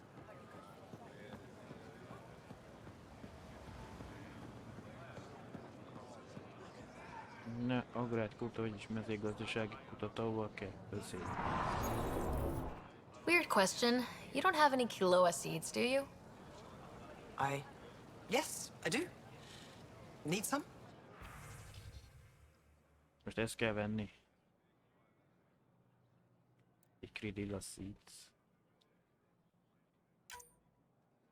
Ne, agrárkuta, vagyis mezőgazdasági kutatóval kell beszélni. Weird question. You don't have any Kiloa seeds, do you? Yes, I do. Need some? Most ezt kell venni. Egy Cridilla seeds.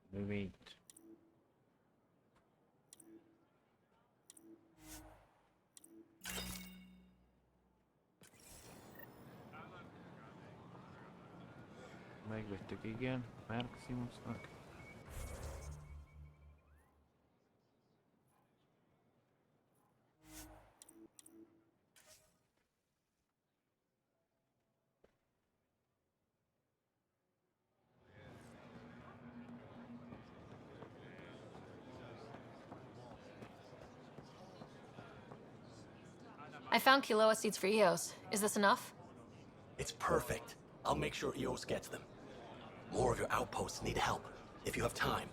Növényt. Megvettük, igen, Maximusnak. I found Kiloa seeds for Eos. Is this enough? It's perfect. I'll make sure EOS gets them. More of your outposts need help, if you have time.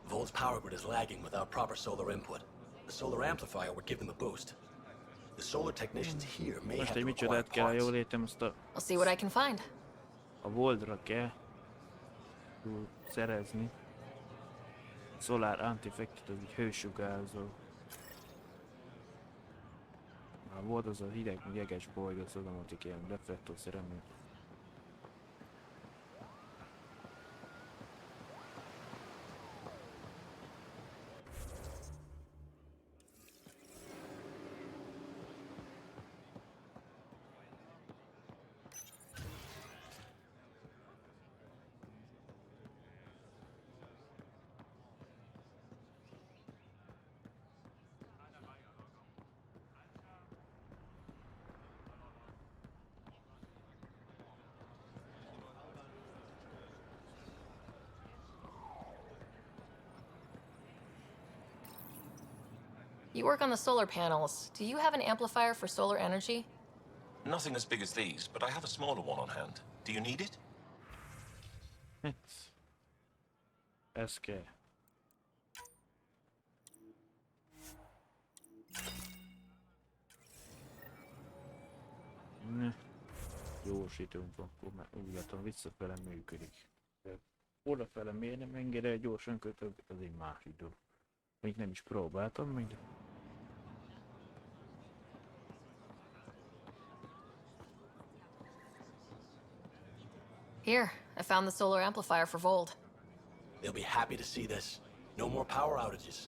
Volt's power grid is lagging without proper solar input. The solar amplifier would give them a boost. The solar technicians here may Most have egy to require micsodát kell a parts. jólétem, azt I'll see what I can find. a Voldra kell szerezni. Solar Antifected, az egy hősugárzó. A Vold az a hideg, jeges bolygó, az odamotik ilyen reflektorszeremű. You work on the solar panels. Do you have an amplifier for solar energy? Nothing as big as these, but I have a smaller one on hand. Do you need it? Ez kell. Ne. Gyorsítunk, akkor már úgy látom visszafele működik. De odafele miért nem enged el gyorsan kötök, az egy más idő. Még nem is próbáltam még. De... Here, I found the solar amplifier for Vold. They'll be happy to see this. No more power outages.